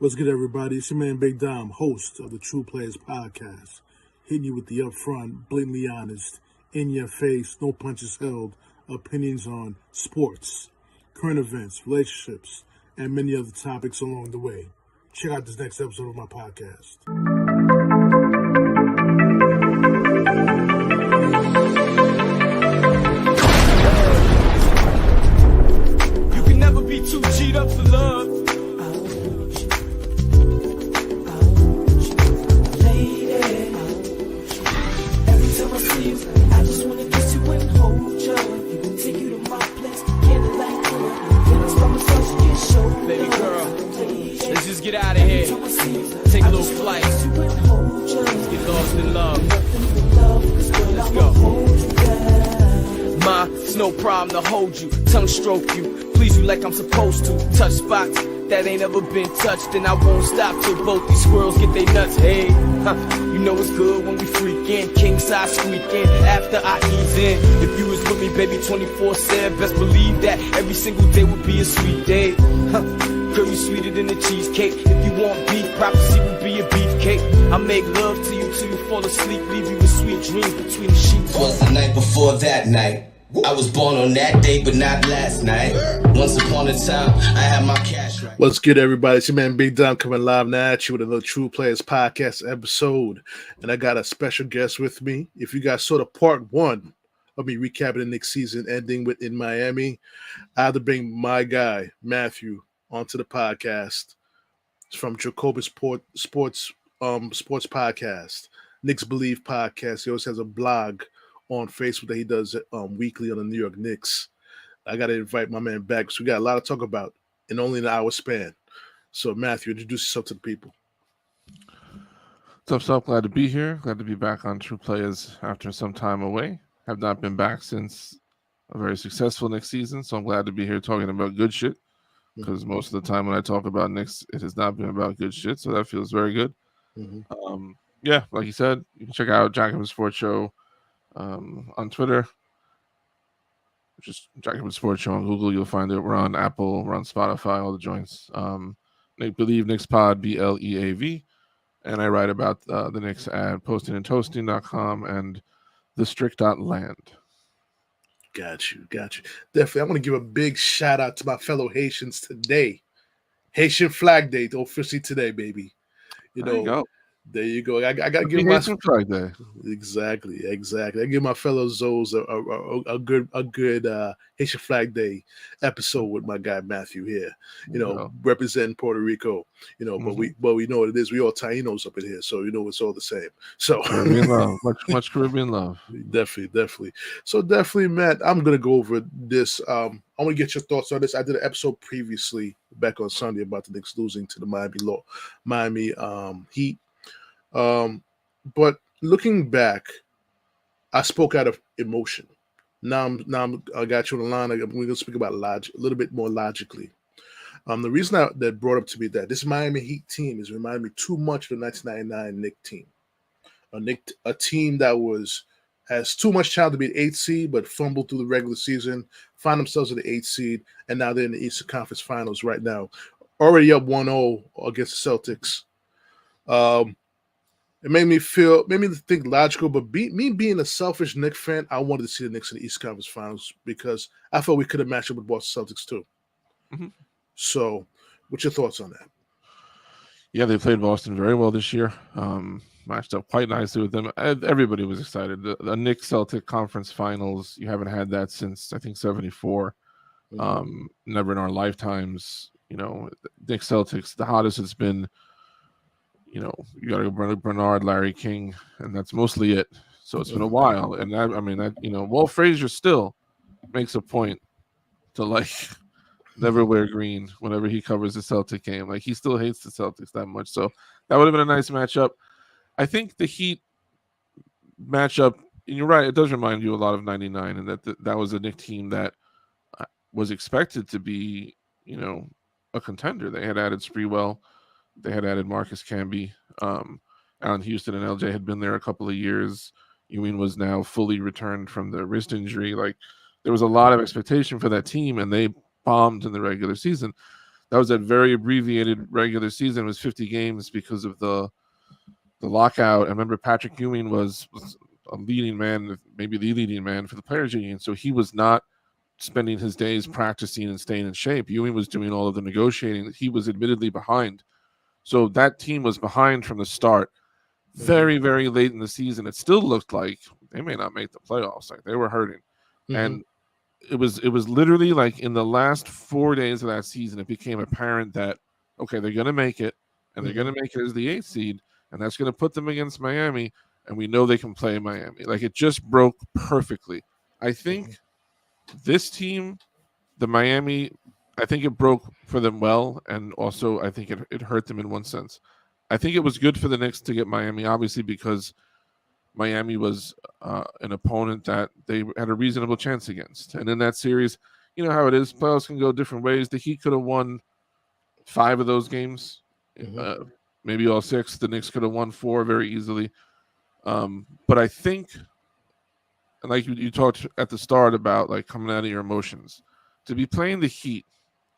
What's good, everybody? It's your man Big Dom, host of the True Players Podcast, hitting you with the upfront, blatantly honest, in your face, no punches held, opinions on sports, current events, relationships, and many other topics along the way. Check out this next episode of my podcast. You can never be too G'd up for love. Get out of here. Take a little flight. Let's get lost in love. Let's go. Ma, it's no problem to hold you, tongue stroke you, please you like I'm supposed to. Touch spots that ain't ever been touched, and I won't stop till both these squirrels get their nuts. Hey, you know it's good when we freakin', king size squeaking after I ease in. If you was with me, baby, 24/7, best believe that every single day would be a sweet day. Girl, you sweeter than a cheesecake. If you want beef, prophecy will be a beefcake. I make love to you till you fall asleep, leave you with sweet dreams between the sheets. Was the night before that night. I was born on that day, but not last night. Once upon a time, I had my cash right. What's good, everybody? It's your man Big Dom coming live now at you with another True Players Podcast episode. And I got a special guest with me. If you guys saw the part one of me recapping the Knicks season ending with in Miami, I had to bring my guy, Matthew, onto the podcast. It's from Jacobin Sports Podcast, Knicks Bleav podcast. He also has a blog on Facebook that he does weekly on the New York Knicks. I got to invite my man back because we got a lot to talk about in only an hour span. So, Matthew, introduce yourself to the people. What's up? Glad to be here. Glad to be back on True Players after some time away. Have not been back since a very successful Knicks season, so I'm glad to be here talking about good shit. Because most of the time when I talk about Knicks, it has not been about good shit, so that feels very good. Mm-hmm. Yeah, like you said, you can check out Jacobin Sports Show on Twitter, which is Jacobin Sports Show on Google. You'll find it. We're on Apple, we're on Spotify, all the joints. Bleav, Knicks Pod, BLEAV, and I write about the Knicks at postingandtoasting.com and thestrict.land. Got you. Definitely. I want to give a big shout out to my fellow Haitians today. Haitian Flag Day, officially today, baby. There you go. I got to give my Flag Day. Exactly. I give my fellow Zoes a good Haitian Flag Day episode with my guy Matthew here. Representing Puerto Rico. But we know what it is. We all Tainos up in here, so it's all the same. So Caribbean love, much Caribbean love. Definitely. So definitely, Matt, I'm gonna go over this. I want to get your thoughts on this. I did an episode previously back on Sunday about the Knicks losing to the Miami Heat. But looking back, I spoke out of emotion. Now I got you on the line. I'm going to speak about logic a little bit more logically. The reason that brought up to me that this Miami Heat team is reminding me too much of the 1999 Knicks team. A team that has too much talent to be an 8th seed, but fumbled through the regular season, find themselves at the 8th seed, and now they're in the Eastern Conference Finals right now. Already up 1-0 against the Celtics. It made me think logical, but me being a selfish Knicks fan, I wanted to see the Knicks in the East Conference Finals because I felt we could have matched up with Boston Celtics too. Mm-hmm. So, what's your thoughts on that? Yeah, they played Boston very well this year. Matched up quite nicely with them. Everybody was excited. The Knicks Celtic Conference Finals, you haven't had that since, I think, 74. Mm-hmm. Never in our lifetimes. Knicks Celtics, the hottest it's been. You got to go Bernard, Larry King, and that's mostly it. So it's been a while. And Walt Frazier still makes a point to never wear green whenever he covers the Celtic game. He still hates the Celtics that much. So that would have been a nice matchup. I think the Heat matchup, and you're right, it does remind you a lot of 99, and that was a Knicks team that was expected to be, a contender. They had added Sprewell. They had added Marcus Camby. Allen Houston and LJ had been there a couple of years. Ewing was now fully returned from the wrist injury. There was a lot of expectation for that team, and they bombed in the regular season. that was a very abbreviated regular season. It was 50 games because of the lockout. I remember Patrick Ewing was a leading man, maybe the leading man for the players union. So he was not spending his days practicing and staying in shape. Ewing was doing all of the negotiating. He was admittedly behind. So that team was behind from the start. Very, very late in the season, it still looked like they may not make the playoffs. Like they were hurting. And it was literally like in the last 4 days of that season, it became apparent that, okay, they're going to make it, and they're going to make it as the 8th seed, and that's going to put them against Miami, and we know they can play Miami. Like it just broke perfectly. I think this team, the Miami, I think it broke for them well, and also I think it hurt them in one sense. I think it was good for the Knicks to get Miami, obviously, because Miami was an opponent that they had a reasonable chance against. And in that series, you know how it is. Playoffs can go different ways. The Heat could have won 5 of those games, maybe all 6. The Knicks could have won 4 very easily. But I think, and like you talked at the start about like coming out of your emotions, to be playing the Heat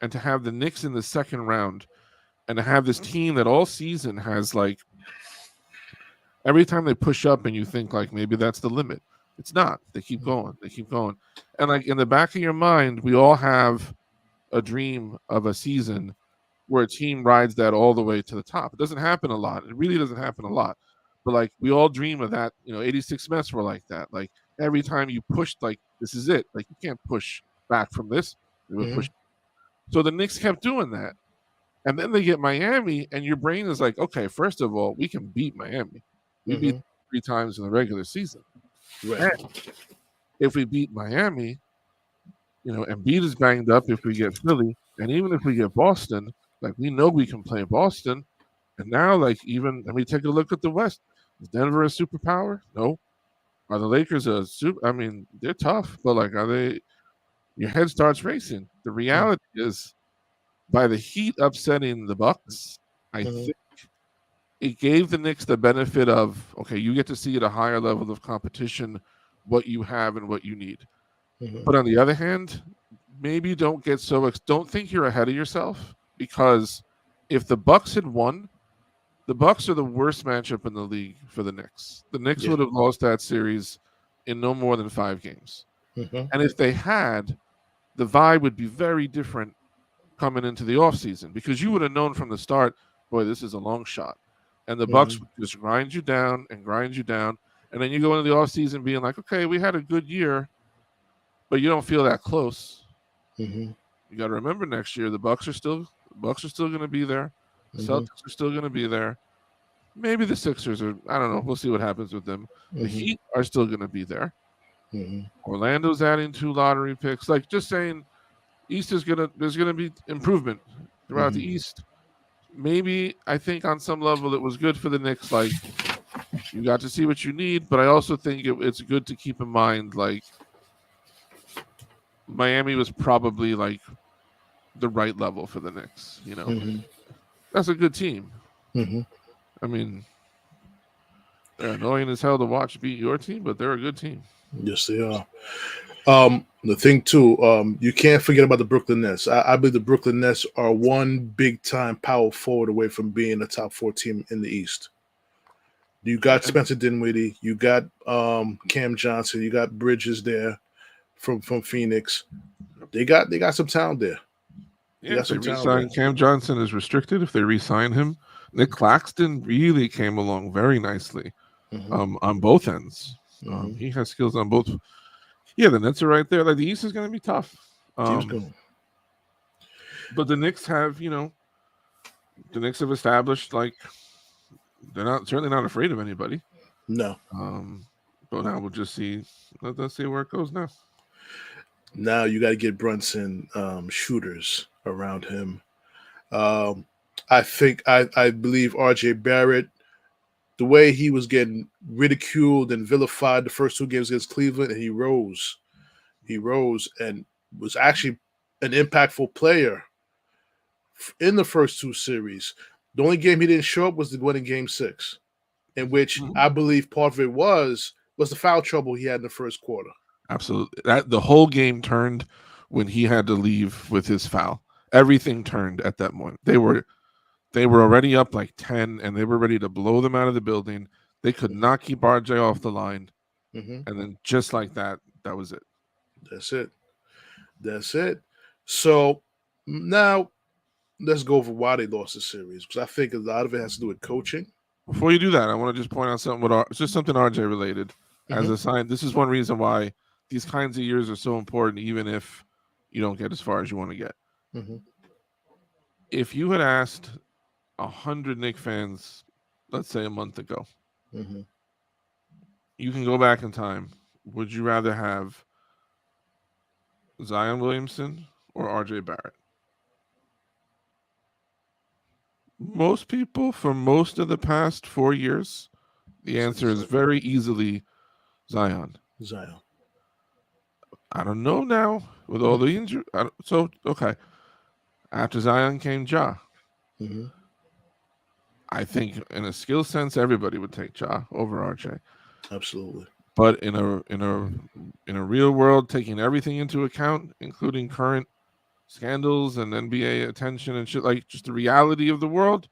and to have the Knicks in the second round and to have this team that all season has like every time they push up and you think like maybe that's the limit. It's not. They keep going. They keep going. And like in the back of your mind, we all have a dream of a season where a team rides that all the way to the top. It doesn't happen a lot. It really doesn't happen a lot. But like we all dream of that, 86 Mets were like that. Like every time you pushed, like this is it. Like you can't push back from this. They would push. So the Knicks kept doing that. And then they get Miami, and your brain is like, okay, first of all, we can beat Miami. We beat 3 times in the regular season. Right. And if we beat Miami, Embiid is banged up if we get Philly. And even if we get Boston, like we know we can play Boston. And now, like even, let me take a look at the West. Is Denver a superpower? No. Are the Lakers a super? I mean, they're tough, but like, are they? Your head starts racing. The reality is, by the Heat upsetting the Bucks, I think it gave the Knicks the benefit of, okay, you get to see at a higher level of competition what you have and what you need. But on the other hand, maybe don't think you're ahead of yourself, because if the Bucks had won, the Bucks are the worst matchup in the league for the Knicks. The Knicks would have lost that series in no more than 5 games. And if they had, the vibe would be very different coming into the offseason, because you would have known from the start, boy, this is a long shot. And the Bucks would just grind you down. And then you go into the offseason being like, okay, we had a good year, but you don't feel that close. You got to remember next year, the Bucks are still going to be there. The Celtics are still going to be there. Maybe the Sixers are, I don't know. We'll see what happens with them. The Heat are still going to be there. Orlando's adding 2 lottery picks. Like, just saying, there's gonna be improvement throughout the East. Maybe I think on some level it was good for the Knicks. Like you got to see what you need, but I also think it's good to keep in mind like Miami was probably like the right level for the Knicks. That's a good team. I mean, they're annoying as hell to watch beat your team, but they're a good team. Yes, they are. The thing too, you can't forget about the Brooklyn Nets. I believe the Brooklyn Nets are one big time power forward away from being a top 4 team in the East. You got Spencer Dinwiddie, you got Cam Johnson, you got Bridges there from Phoenix. They got some talent there. If they re-sign Cam Johnson is restricted. If they re-sign him, Nick Claxton really came along very nicely on both ends. He has skills on both. Yeah, the Nets are right there. Like the East is going to be tough. But the Knicks have, established like they're certainly not afraid of anybody. No. But now we'll just see. Let's see where it goes now. Now you got to get Brunson shooters around him. I believe RJ Barrett, the way he was getting ridiculed and vilified the first 2 games against Cleveland, and he rose and was actually an impactful player in the first 2 series. The only game he didn't show up was the one in Game 6, in which I believe part of it was the foul trouble he had in the first quarter. Absolutely. The whole game turned when he had to leave with his foul. everything turned at that moment. They were already up like 10, and they were ready to blow them out of the building. They could not keep RJ off the line, and then just like that, that was it. That's it. That's it. So now let's go over why they lost the series, because I think a lot of it has to do with coaching. Before you do that, I want to just point out something it's just something RJ related. As a sign, this is one reason why these kinds of years are so important, even if you don't get as far as you want to get. If you had asked 100 Knicks fans, let's say a month ago, you can go back in time. Would you rather have Zion Williamson or RJ Barrett? Most people, for most of the past 4 years, the answer is very easily Zion. I don't know now with all the injury. So, okay. After Zion came Ja. I think in a skill sense, everybody would take Ja over RJ. Absolutely. But in a real world, taking everything into account, including current scandals and NBA attention and shit, like just the reality of the world,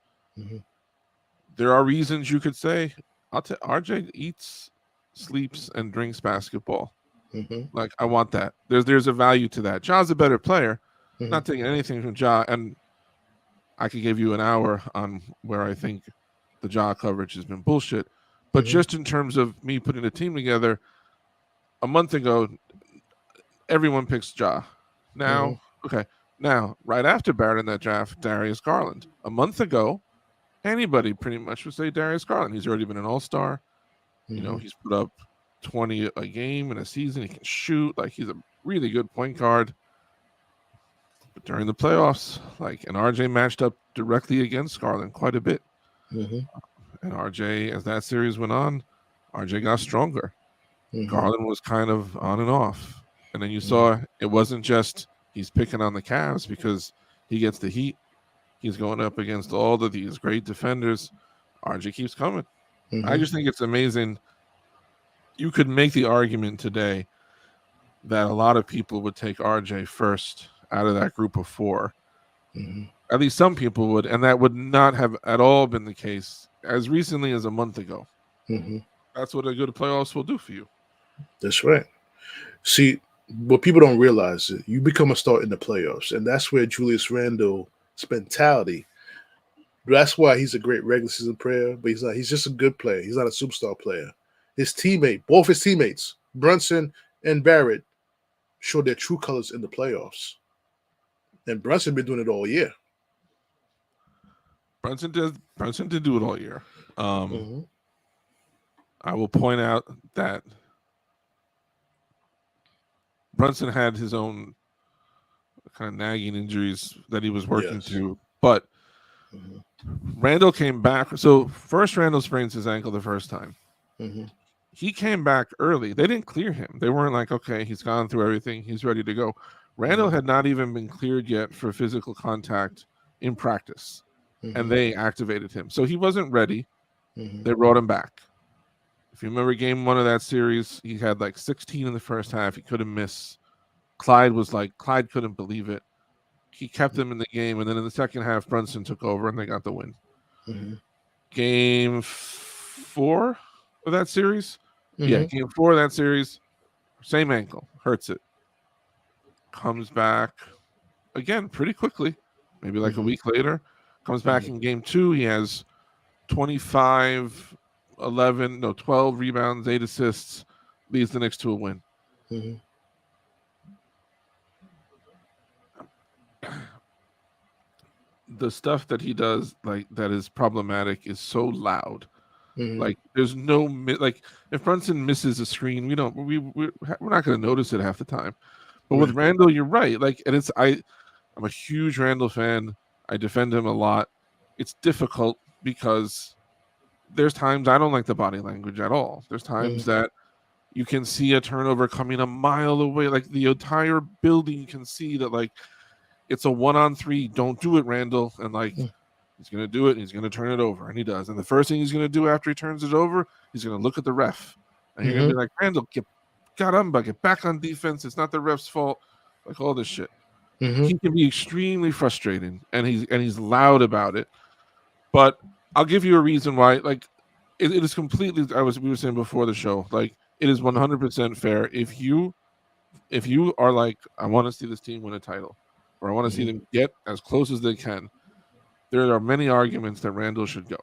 there are reasons you could say, RJ eats, sleeps, and drinks basketball. Like, I want that. There's a value to that. Ja's a better player. Not taking anything from Ja, and I could give you an hour on where I think the Ja coverage has been bullshit. But just in terms of me putting a team together, a month ago, everyone picks Ja. Now, now, right after Barrett in that draft, Darius Garland. A month ago, anybody pretty much would say Darius Garland. He's already been an all-star. You know, he's put up 20 a game in a season. He can shoot. Like, he's a really good point guard. But during the playoffs, and RJ matched up directly against Garland quite a bit. And RJ, as that series went on, RJ got stronger. Garland was kind of on and off. And then you saw it wasn't just he's picking on the Cavs because he gets the heat. He's going up against all of these great defenders. RJ keeps coming. I just think it's amazing. You could make the argument today that a lot of people would take RJ first out of that group of 4. At least some people would, and that would not have at all been the case as recently as a month ago. That's what a good playoffs will do for you. That's right. See, what people don't realize is you become a star in the playoffs, and that's where Julius Randle's mentality. That's why he's a great regular season player, but he's not. He's just a good player. He's not a superstar player. Both his teammates, Brunson and Barrett, showed their true colors in the playoffs. And Brunson been doing it all year. Brunson did do it all year. I will point out that Brunson had his own kind of nagging injuries that he was working through, but Randle came back. So first, Randle sprains his ankle the first time. He came back early. They didn't clear him. They weren't like, okay, he's gone through everything. He's ready to go. Randle had not even been cleared yet for physical contact in practice, and they activated him. So he wasn't ready. They brought him back. If you remember game 1 of that series, he had like 16 in the first half. He couldn't miss. Clyde couldn't believe it. He kept him in the game, and then in the second half, Brunson took over, and they got the win. Game 4 of that series? Yeah, game 4 of that series, same ankle, hurts it. Comes back again pretty quickly, maybe like a week later. Comes back in game 2. He has 12 rebounds, 8 assists, leads the Knicks to a win. The stuff that he does, that is problematic, is so loud. Like, there's no if Brunson misses a screen, we're not going to notice it half the time. But with Randle, you're right. And I'm a huge Randle fan. I defend him a lot. It's difficult because there's times I don't like the body language at all. There's times that you can see a turnover coming a mile away. Like, the entire building can see that, it's a 1-on-3. Don't do it, Randle. And he's going to do it, and he's going to turn it over. And he does. And the first thing he's going to do after he turns it over, he's going to look at the ref. And you're going to be like, Randle, get back on defense. It's not the ref's fault. All this shit. he can be extremely frustrating, and he's loud about it. But I'll give you a reason why. Like, it is completely. We were saying before the show. Like, it is 100% fair if you are like, I want to see this team win a title, or I want to see them get as close as they can. There are many arguments that Randle should go.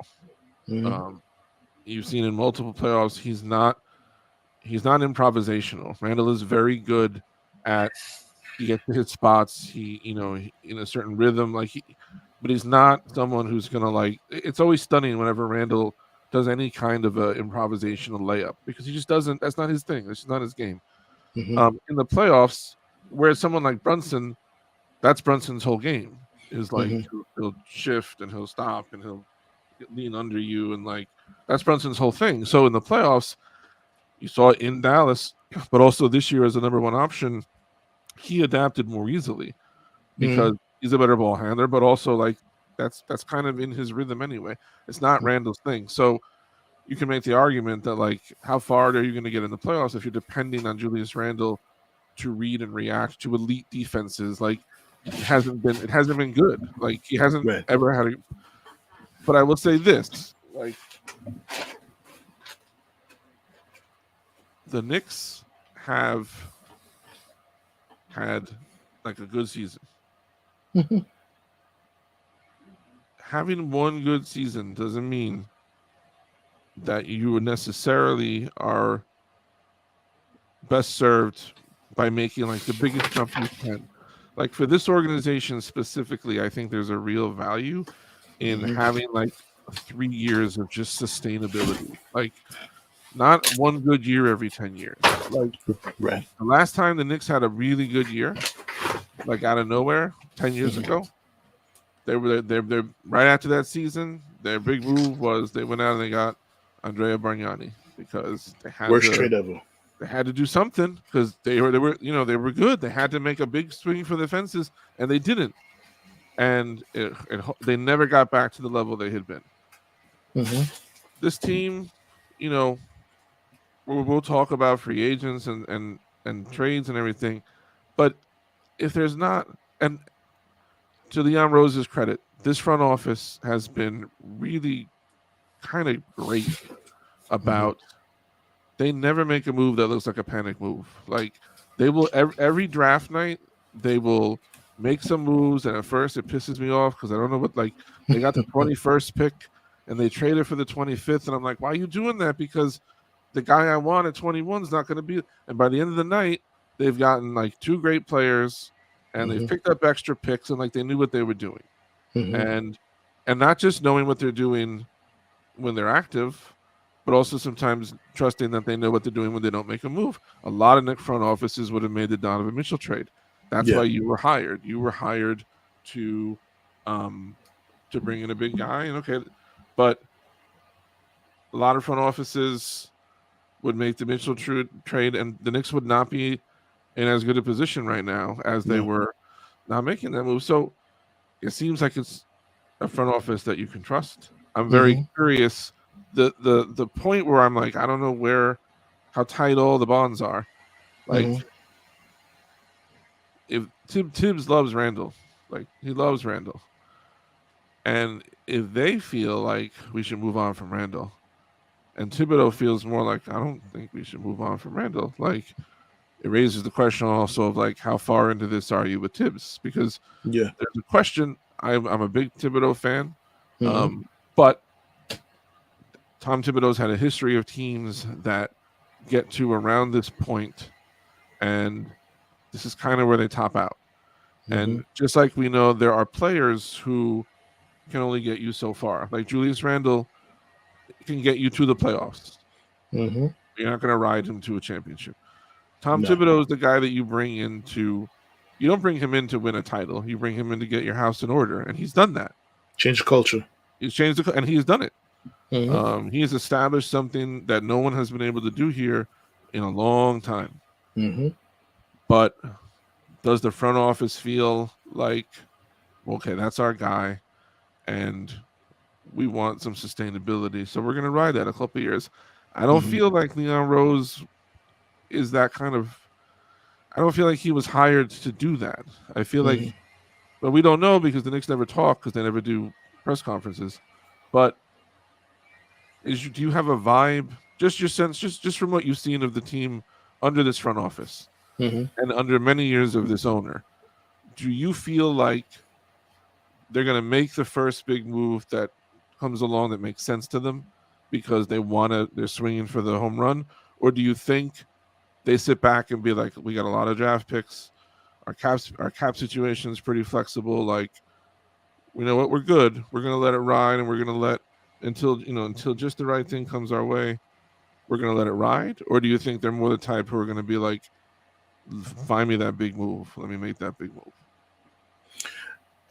You've seen in multiple playoffs, he's not improvisational. Randle is very good at, he gets to hit spots. He in a certain rhythm, but he's not someone who's gonna like. It's always stunning whenever Randle does any kind of a improvisational layup, because he just doesn't. That's not his thing. That's just not his game. In the playoffs, whereas someone like Brunson, that's Brunson's whole game. Is like he'll shift and he'll stop and he'll lean under you, and like that's Brunson's whole thing. So in the playoffs, you saw it in Dallas, but also this year as a number one option, he adapted more easily because he's a better ball handler, but also like that's kind of in his rhythm anyway. It's not Randle's thing. So you can make the argument that like, how far are you going to get in the playoffs if you're depending on Julius Randle to read and react to elite defenses? Like, it hasn't been good. Like, he hasn't ever had but I will say this, like, the Knicks have had like a good season. Having one good season doesn't mean that you necessarily are best served by making like the biggest jump you can. Like, for this organization specifically, I think there's a real value in having like 3 years of just sustainability. Like, not one good year every 10 years. Like, the last time the Knicks had a really good year, like out of nowhere, 10 years ago, they're right after that season, their big move was they went out and they got Andrea Bargnani, because they had worst trade ever. They had to do something because they were good. They had to make a big swing for the fences, and they didn't. And they never got back to the level they had been. This team, we'll talk about free agents and trades and everything, but if there's not, and to Leon Rose's credit, this front office has been really kind of great about, they never make a move that looks like a panic move. Like, they will every draft night, they will make some moves, and at first it pisses me off because I don't know what, like, they got the 21st pick and they traded for the 25th, and I'm like, why are you doing that? Because the guy I want at 21 is not going to be. And by the end of the night, they've gotten like 2 great players, and they've picked up extra picks, and like they knew what they were doing, and not just knowing what they're doing when they're active, but also sometimes trusting that they know what they're doing when they don't make a move. A lot of Knicks front offices would have made the Donovan Mitchell trade. That's why you were hired. You were hired to bring in a big guy, and but a lot of front offices would make the Mitchell trade, and the Knicks would not be in as good a position right now as they were not making that move. So it seems like it's a front office that you can trust. I'm very curious. The point where I'm like, I don't know how tight all the bonds are. Like, if Thibs loves Randle, like, he loves Randle, and if they feel like we should move on from Randle, and Thibodeau feels more like, I don't think we should move on from Randle, like, it raises the question also of like, how far into this are you with Thibs? Because there's a question. I'm a big Thibodeau fan, but Tom Thibodeau's had a history of teams that get to around this point, and this is kind of where they top out. And just like we know, there are players who can only get you so far. Like Julius Randle can get you to the playoffs. You're not going to ride him to a championship. Tom Thibodeau is the guy that you bring in you don't bring him in to win a title. You bring him in to get your house in order, and he's done that. Change the culture. He's changed and he's done it. He has established something that no one has been able to do here in a long time. But does the front office feel like, okay, that's our guy, and we want some sustainability, so we're going to ride that a couple of years? I don't feel like Leon Rose is that kind of I don't feel like he was hired to do that. I feel Mhm. like, but we don't know because the Knicks never talk because they never do press conferences. But do you have a vibe? Just your sense, just from what you've seen of the team under this front office Mhm. and under many years of this owner, do you feel like they're going to make the first big move that comes along that makes sense to them because they're swinging for the home run? Or do you think they sit back and be like, we got a lot of draft picks, our cap situation is pretty flexible, like, you know what, we're good, we're going to let it ride, and we're going to let until just the right thing comes our way, we're going to let it ride? Or do you think they're more the type who are going to be like, find me that big move, let me make that big move?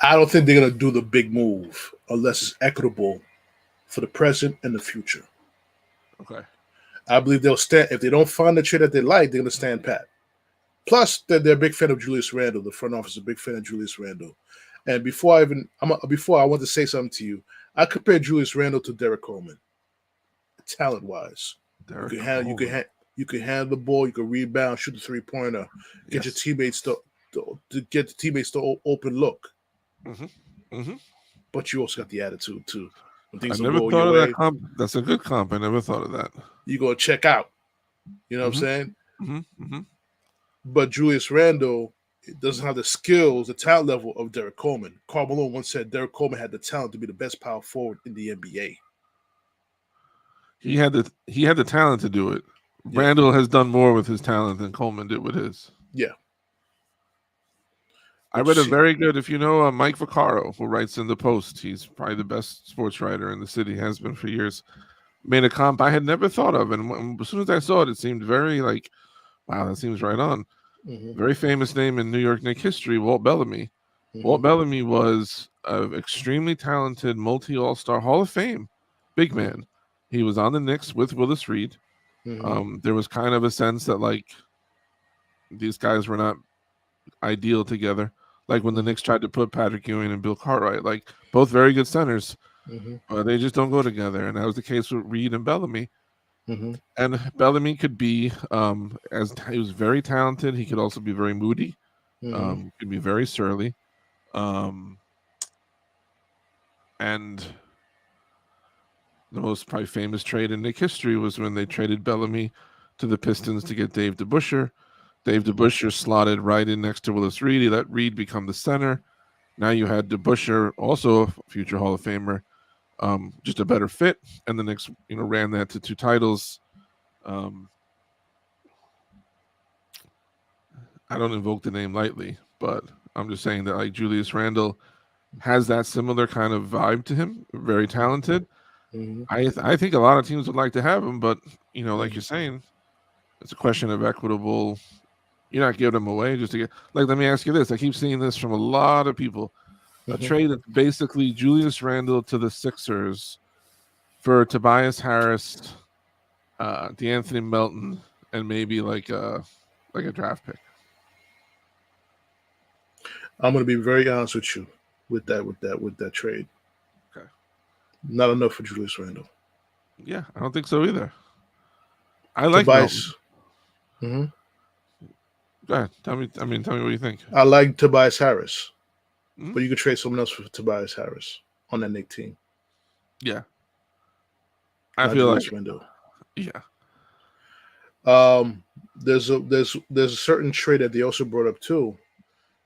I don't think they're gonna do the big move unless it's equitable for the present and the future. Okay. I Bleav they'll stand if they don't find the trade that they like. They're gonna stand pat. Plus, they're a big fan of Julius Randle. The front office is a big fan of Julius Randle. And before I want to say something to you, I compare Julius Randle to Derrick Coleman, talent wise. You can handle the ball, you can rebound, shoot the 3-pointer, get your teammates to get the teammates to open look. But you also got the attitude too. When things I don't never go thought your of way, that comp. That's a good comp. I never thought of that. you go check out. You know what I'm saying? Mm-hmm. But Julius Randle doesn't have the skills, the talent level of Derrick Coleman. Karl Malone once said Derrick Coleman had the talent to be the best power forward in the NBA. He had the talent to do it. Yeah. Randle has done more with his talent than Coleman did with his. Yeah. I read a very good, if you know Mike Vaccaro, who writes in the Post. He's probably the best sports writer in the city, has been for years. Made a comp I had never thought of, and as soon as I saw it, it seemed very like, wow, that seems right on. Very famous name in New York Knicks history, Walt Bellamy. Walt Bellamy was an extremely talented multi-all-star Hall of Fame big man. He was on the Knicks with Willis Reed. There was kind of a sense that like these guys were not ideal together. Like when the Knicks tried to put Patrick Ewing and Bill Cartwright, like both very good centers, but they just don't go together. And that was the case with Reed and Bellamy. And Bellamy could be, as he was very talented, he could also be very moody, could be very surly. And the most probably famous trade in Knicks history was when they traded Bellamy to the Pistons to get Dave DeBusschere. Dave DeBusschere slotted right in next to Willis Reed. He let Reed become the center. Now you had DeBusschere, also a future Hall of Famer, just a better fit. And the Knicks, ran that to 2 titles. I don't invoke the name lightly, but I'm just saying that like Julius Randle has that similar kind of vibe to him. Very talented. I think a lot of teams would like to have him, but like you're saying, it's a question of equitable. You're not giving them away just to get. Like, let me ask you this: I keep seeing this from a lot of people. A trade that's basically Julius Randle to the Sixers for Tobias Harris, DeAnthony Melton, and maybe like a draft pick. I'm going to be very honest with you with that trade. Okay. Not enough for Julius Randle. Yeah, I don't think so either. I like Tobias. Go ahead. Tell me what you think. I like Tobias Harris, but you could trade someone else for Tobias Harris on that Knicks team. Yeah, I feel Julius like Randle. Yeah. There's a certain trade that they also brought up too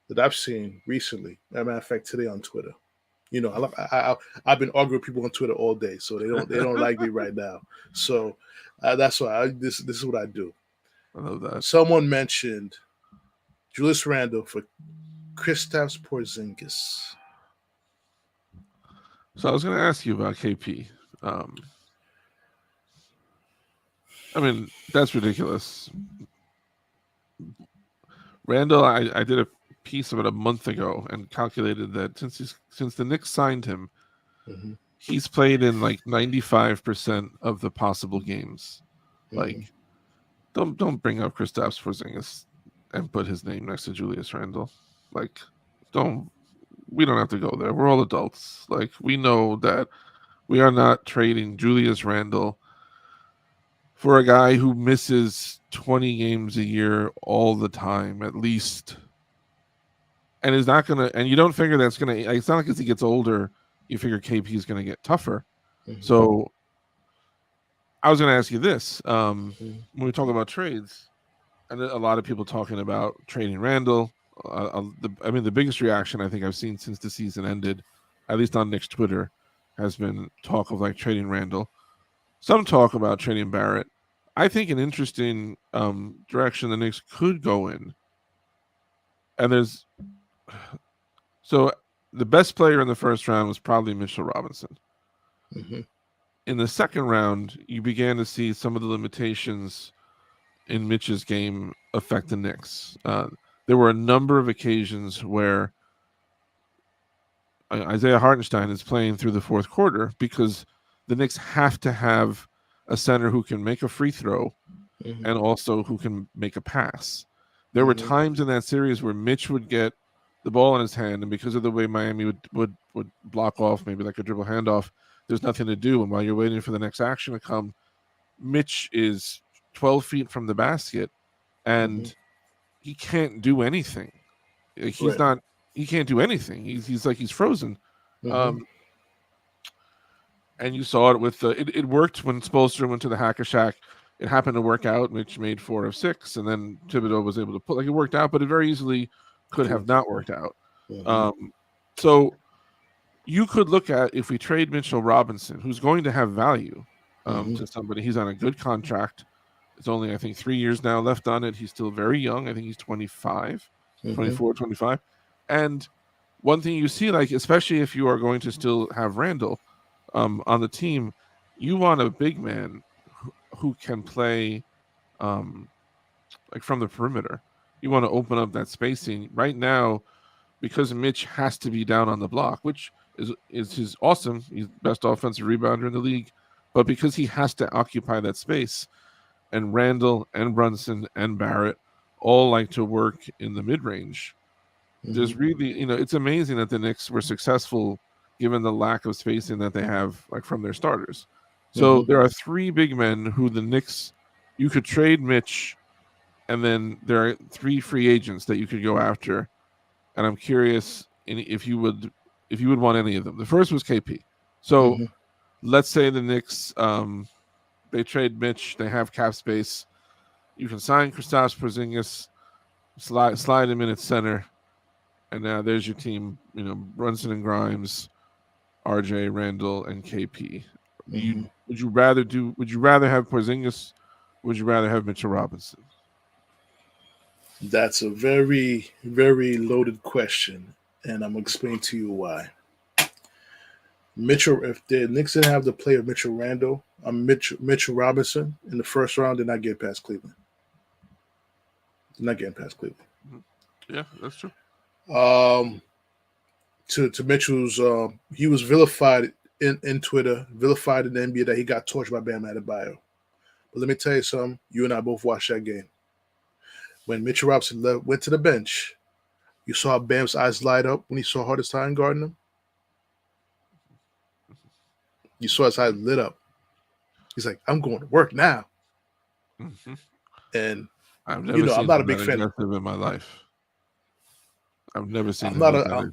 that I've seen recently. As a matter of fact, today on Twitter. I've been arguing with people on Twitter all day, so they don't like me right now. So that's why this is what I do. I love that. Someone mentioned Julius Randle for Kristaps Porzingis. So I was going to ask you about KP. I mean, that's ridiculous. Randle, I did a piece of it a month ago and calculated that since the Knicks signed him, he's played in like 95% of the possible games. Like, don't bring up Kristaps Porzingis and put his name next to Julius Randle. Like, we don't have to go there. We're all adults. Like, we know that we are not trading Julius Randle for a guy who misses 20 games a year all the time, at least, and is not gonna, and you don't figure that's gonna. It's not like as he gets older, you figure KP is gonna get tougher. So, I was gonna ask you this: when we talk about trades, and a lot of people talking about trading Randle. The biggest reaction I think I've seen since the season ended, at least on Knicks Twitter, has been talk of like trading Randle. Some talk about trading Barrett. I think an interesting direction the Knicks could go in. And the best player in the first round was probably Mitchell Robinson. In the second round, you began to see some of the limitations in Mitch's game affect the Knicks. There were a number of occasions where Isaiah Hartenstein is playing through the fourth quarter because the Knicks have to have a center who can make a free throw and also who can make a pass. There were times in that series where Mitch would get the ball in his hand, and because of the way Miami would block off, maybe like a dribble handoff, there's nothing to do. And while you're waiting for the next action to come, Mitch is 12 feet from the basket, and he can't do anything. He's not. He can't do anything. He's like he's frozen. And you saw it with it worked when Spoelstra went to the Hacker Shack. It happened to work out. Mitch made 4 of 6, and then Thibodeau was able to put it worked out, but it very easily could have not worked out. So you could look at if we trade Mitchell Robinson, who's going to have value to somebody. He's on a good contract. It's only, I think, 3 years now left on it. He's still very young. I think he's 25, 24, 25. And one thing you see, like, especially if you are going to still have Randle on the team, you want a big man who can play like from the perimeter. You want to open up that spacing. Right now, because Mitch has to be down on the block, which is his awesome. He's the best offensive rebounder in the league. But because he has to occupy that space, and Randle and Brunson and Barrett all like to work in the mid-range, there's really, it's amazing that the Knicks were successful given the lack of spacing that they have like from their starters. So there are 3 big men who the Knicks, you could trade Mitch, and then there are 3 free agents that you could go after. And I'm curious if you would want any of them. The first was KP. So let's say the Knicks, they trade Mitch, they have cap space. You can sign Kristaps Porzingis, slide him in at center, and now there's your team. Brunson and Grimes, RJ, Randle, and KP. Would you rather have Porzingis? Would you rather have Mitchell Robinson? That's a very, very loaded question, and I'm gonna explain to you why. Mitchell, if the Knicks didn't have the player Mitchell Robinson in the first round, they're not getting past Cleveland. They're not getting past Cleveland. Yeah, that's true. To Mitchell's, he was vilified in Twitter, vilified in the NBA that he got torched by Bam Adebayo. But let me tell you something. You and I both watched that game. When Mitchell Robinson went to the bench, you saw Bam's eyes light up when he saw Hartenstein guarding him. You saw his eyes lit up. He's like, I'm going to work now. And I've never seen I'm not a big fan in my life. I've never seen like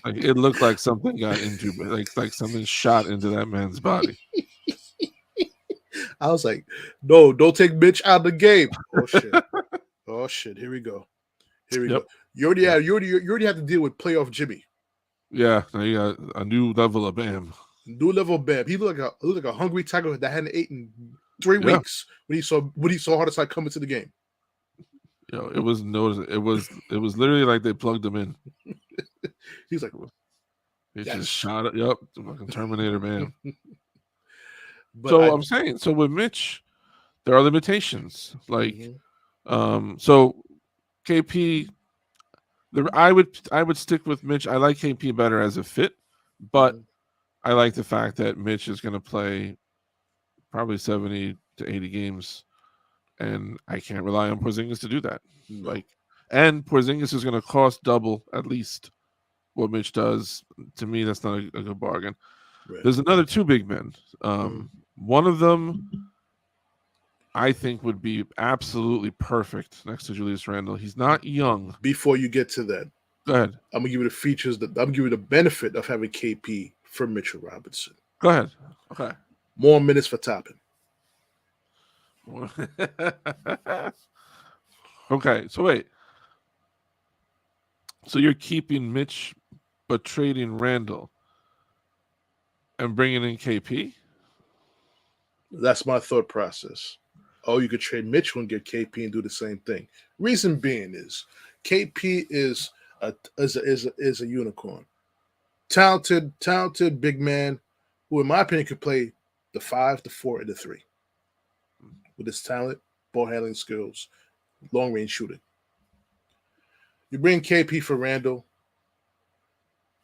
it looked like something got into, like something shot into that man's body. I was like, no, don't take Mitch out of the game. Oh shit. Here we go. Go. You already have to deal with playoff Jimmy. Yeah, now you got a new level of Bam. New level of Bam. He looked like a hungry tiger that hadn't eaten 3 weeks when he saw Hartenstein come into the game. It was it was literally like they plugged him in. He's like, he just shot it. Yep, fucking Terminator man. But so I'm saying, so with Mitch, there are limitations. Like, so KP, I would stick with Mitch. I like KP better as a fit, but I like the fact that Mitch is going to play probably 70 to 80 games, and I can't rely on Porzingis to do that. And Porzingis is going to cost double at least what Mitch does. To me, that's not a good bargain. Right. There's another 2 big men. One of them I think would be absolutely perfect next to Julius Randle. He's not young. Before you get to that, Go ahead. I'm gonna give you the features that I'm gonna give you the benefit of having KP for Mitchell Robinson. Go ahead. Okay. More minutes for Toppin. Okay. So wait. So you're keeping Mitch, but trading Randle and bringing in KP? That's my thought process. Oh, you could trade Mitchell and get KP and do the same thing. Reason being is KP is a unicorn, talented big man who, in my opinion, could play the 5, the 4, and the 3 with his talent, ball handling skills, long range shooting. You bring KP for Randle.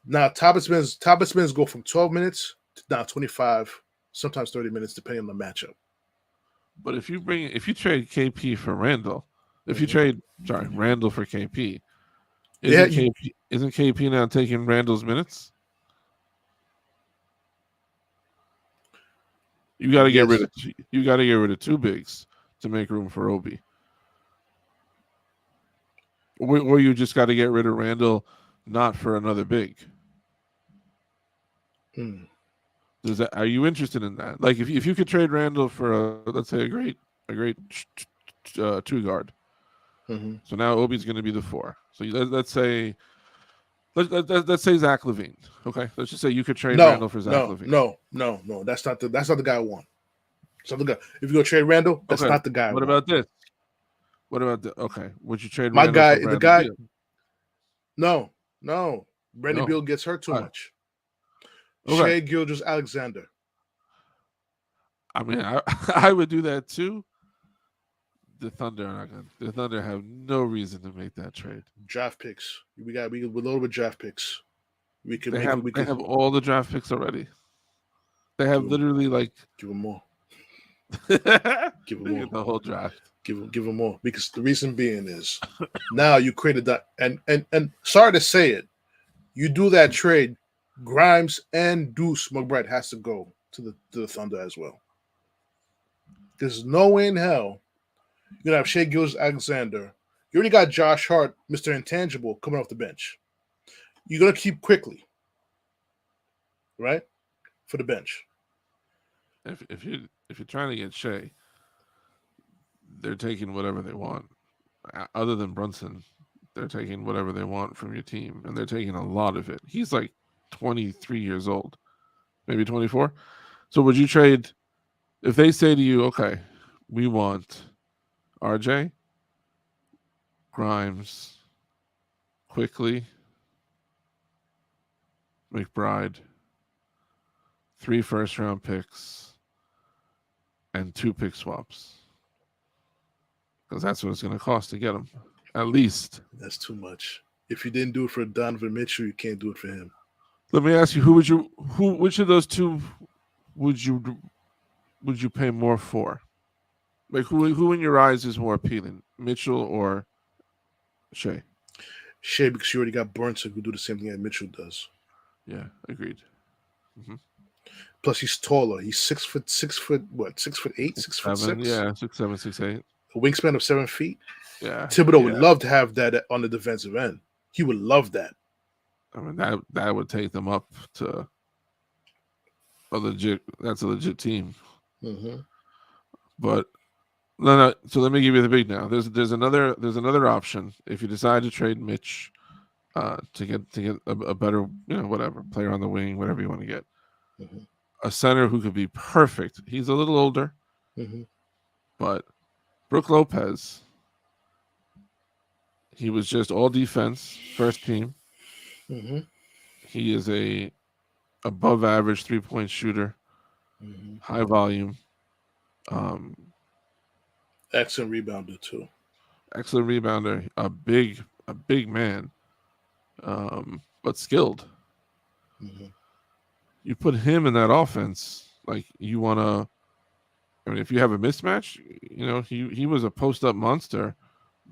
Now Toppin spins go from 12 minutes to now 25, sometimes 30 minutes, depending on the matchup. But if you trade KP for Randle, Randle for KP, isn't KP now taking Randle's minutes? You got to get rid of 2 bigs to make room for Obi. Or you just got to get rid of Randle, not for another big. Are you interested in that? Like, if you could trade Randle for let's say a great 2 guard. So now Obi's going to be the 4. So let's say Zach LaVine. Okay, let's just say you could trade Randle for Zach LaVine. No. That's not the guy I want. It's not the guy. If you go trade Randle, that's not the guy. What about this? What about the? Okay, would you trade my Randle guy? For the guy. Beal? No. Brandon Beal gets hurt too much. Okay. Shai Gilgeous-Alexander. I mean, I would do that too. The Thunder are not going. The Thunder have no reason to make that trade. Draft picks. We loaded with draft picks. They have all the draft picks already. They have literally give them more. Give them more. The whole draft. Give them more, because the reason being is now you created that, and sorry to say it, you do that trade, Grimes and Deuce McBride has to go to the Thunder as well. There's no way in hell you're gonna have Shai Gilgeous-Alexander. You already got Josh Hart, Mr. Intangible, coming off the bench. You're gonna keep Quickley, right, for the bench. If you're trying to get Shai, they're taking whatever they want. Other than Brunson, they're taking whatever they want from your team, and they're taking a lot of it. He's like 23 years old, maybe 24. So would you trade if they say to you, okay, we want RJ, Grimes, Quickley, McBride, 3 first-round picks, and 2 pick swaps? Because that's what it's going to cost to get him, at least. That's too much. If you didn't do it for Donovan Mitchell, you can't do it for him. Let me ask you, which of those 2 would you pay more for? Like, who in your eyes is more appealing, Mitchell or Shai? Shai, because you already got Brunson, who do the same thing that Mitchell does. Yeah, agreed. Plus, he's taller. He's 6 foot. 6'8", 6'6". Yeah, 6'7", 6'8". A wingspan of 7 feet. Yeah, Thibodeau would love to have that on the defensive end. He would love that. I mean, that would take them up to a legit. That's a legit team. But no. So let me give you the big now. There's another option if you decide to trade Mitch to get a better whatever player on the wing, whatever you want to get. A center who could be perfect. He's a little older, but Brook Lopez. He was just all defense, first team. He is a above average 3-point shooter, high volume. Excellent rebounder too. Excellent rebounder. A big man, but skilled. You put him in that offense, like you want to. I mean, if you have a mismatch, he was a post up monster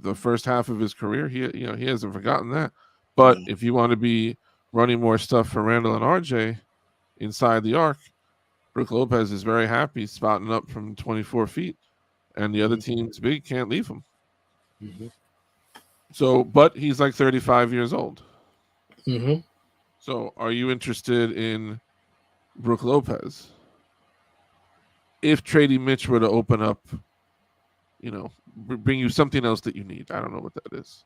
the first half of his career. He hasn't forgotten that. But if you want to be running more stuff for Randle and RJ inside the arc, Brook Lopez is very happy spotting up from 24 feet and the other team's big can't leave him. Mm-hmm. So, but he's like 35 years old. Mm-hmm. So, are you interested in Brook Lopez? If Trady Mitch were to open up, bring you something else that you need. I don't know what that is.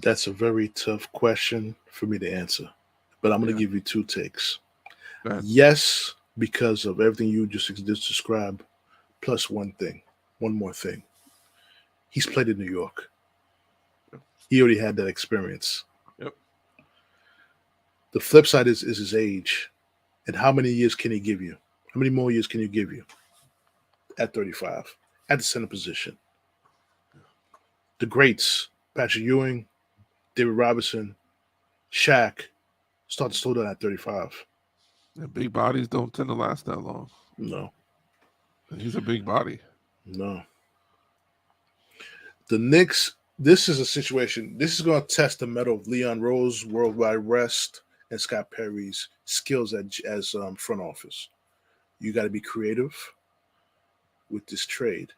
That's a very tough question for me to answer, but I'm going to give you two takes. Yes, because of everything you just described, plus one more thing. He's played in New York. He already had that experience. Yep. The flip side is his age, and how many years can he give you? How many more years can you give you at 35 at the center position? The greats, Patrick Ewing, David Robinson, Shaq, start to slow down at 35. And big bodies don't tend to last that long. No. And he's a big body. No. The Knicks, this is a situation, this is going to test the mettle of Leon Rose, Worldwide Rest, and Scott Perry's skills as front office. You got to be creative with this trade.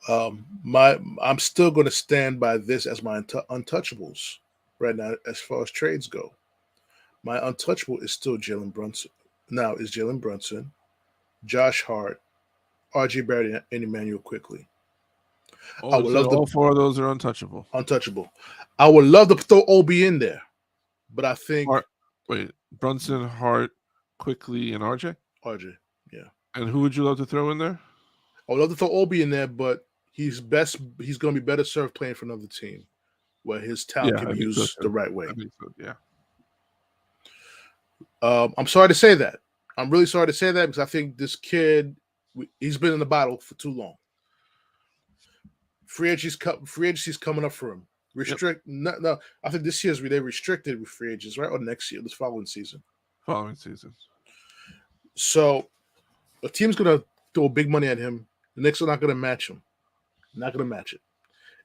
I'm still going to stand by this as my untouchables right now as far as trades go. My untouchable is still Jalen Brunson. Now is Jalen Brunson, Josh Hart, RJ Barrett, and Immanuel Quickley. I would love all four of those are untouchable. Untouchable. I would love to throw Obi in there, but I think Brunson, Hart, Quickley, and RJ. RJ, yeah. And who would you love to throw in there? I would love to throw Obi in there, but he's going to be better served playing for another team where his talent can be used the right way. Yeah. I'm sorry to say that. I'm really sorry to say that because I think this kid, he's been in the bottle for too long. Free agency's coming up for him. No, I think this year's they restricted with free agents, right? Or next year, this following season. So a team's going to throw big money at him. The Knicks are not going to match him. Not going to match it.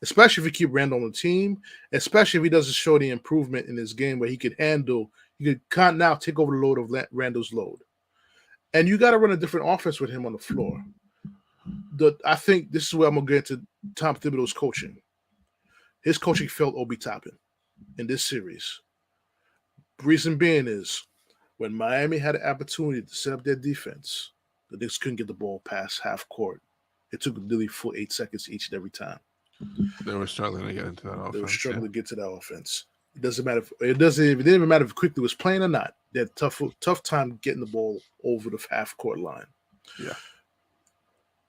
Especially if you keep Randle on the team, especially if he doesn't show the improvement in his game where he could now take over the load of Randle's load. And you got to run a different offense with him on the floor. I think this is where I'm going to get into Tom Thibodeau's coaching. His coaching failed Obi Toppin in this series. Reason being is when Miami had an opportunity to set up their defense, the Knicks couldn't get the ball past half court. It took nearly full 8 seconds each and every time. They were struggling to get into that offense. They were struggling to get to that offense. It didn't even matter if Quickley was playing or not. They had tough time getting the ball over the half court line. Yeah.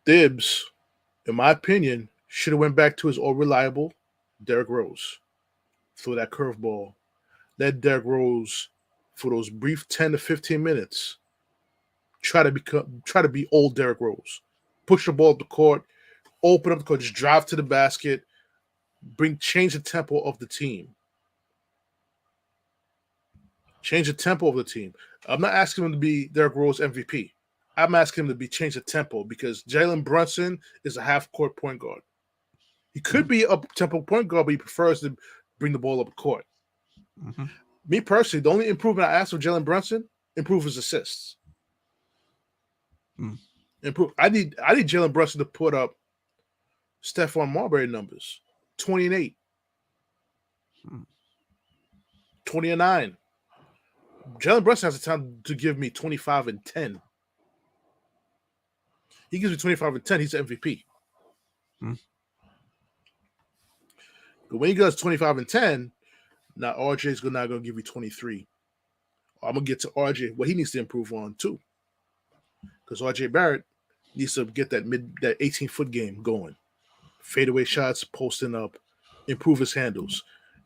Thibs, in my opinion, should have went back to his all reliable Derrick Rose. Throw that curveball. Let Derrick Rose, for those brief 10 to 15 minutes, try to be old Derrick Rose. Push the ball up the court, open up the court, just drive to the basket, change the tempo of the team. Change the tempo of the team. I'm not asking him to be Derrick Rose MVP. I'm asking him to change the tempo because Jalen Brunson is a half-court point guard. He could be a tempo point guard, but he prefers to bring the ball up the court. Mm-hmm. Me personally, the only improvement I asked of Jalen Brunson, improve his assists. Improve. I need Jalen Brunson to put up Stephon Marbury numbers, 20 and 8, 20 and 9. Jalen Brunson has the time to give me 25 and 10. He gives me 25 and 10. He's the MVP. But when he does 25 and 10, now RJ is not going to give you 23. I'm going to get to RJ, what he needs to improve on too. Because RJ Barrett needs to get that 18-foot game going. Fadeaway shots, posting up, improve his handles.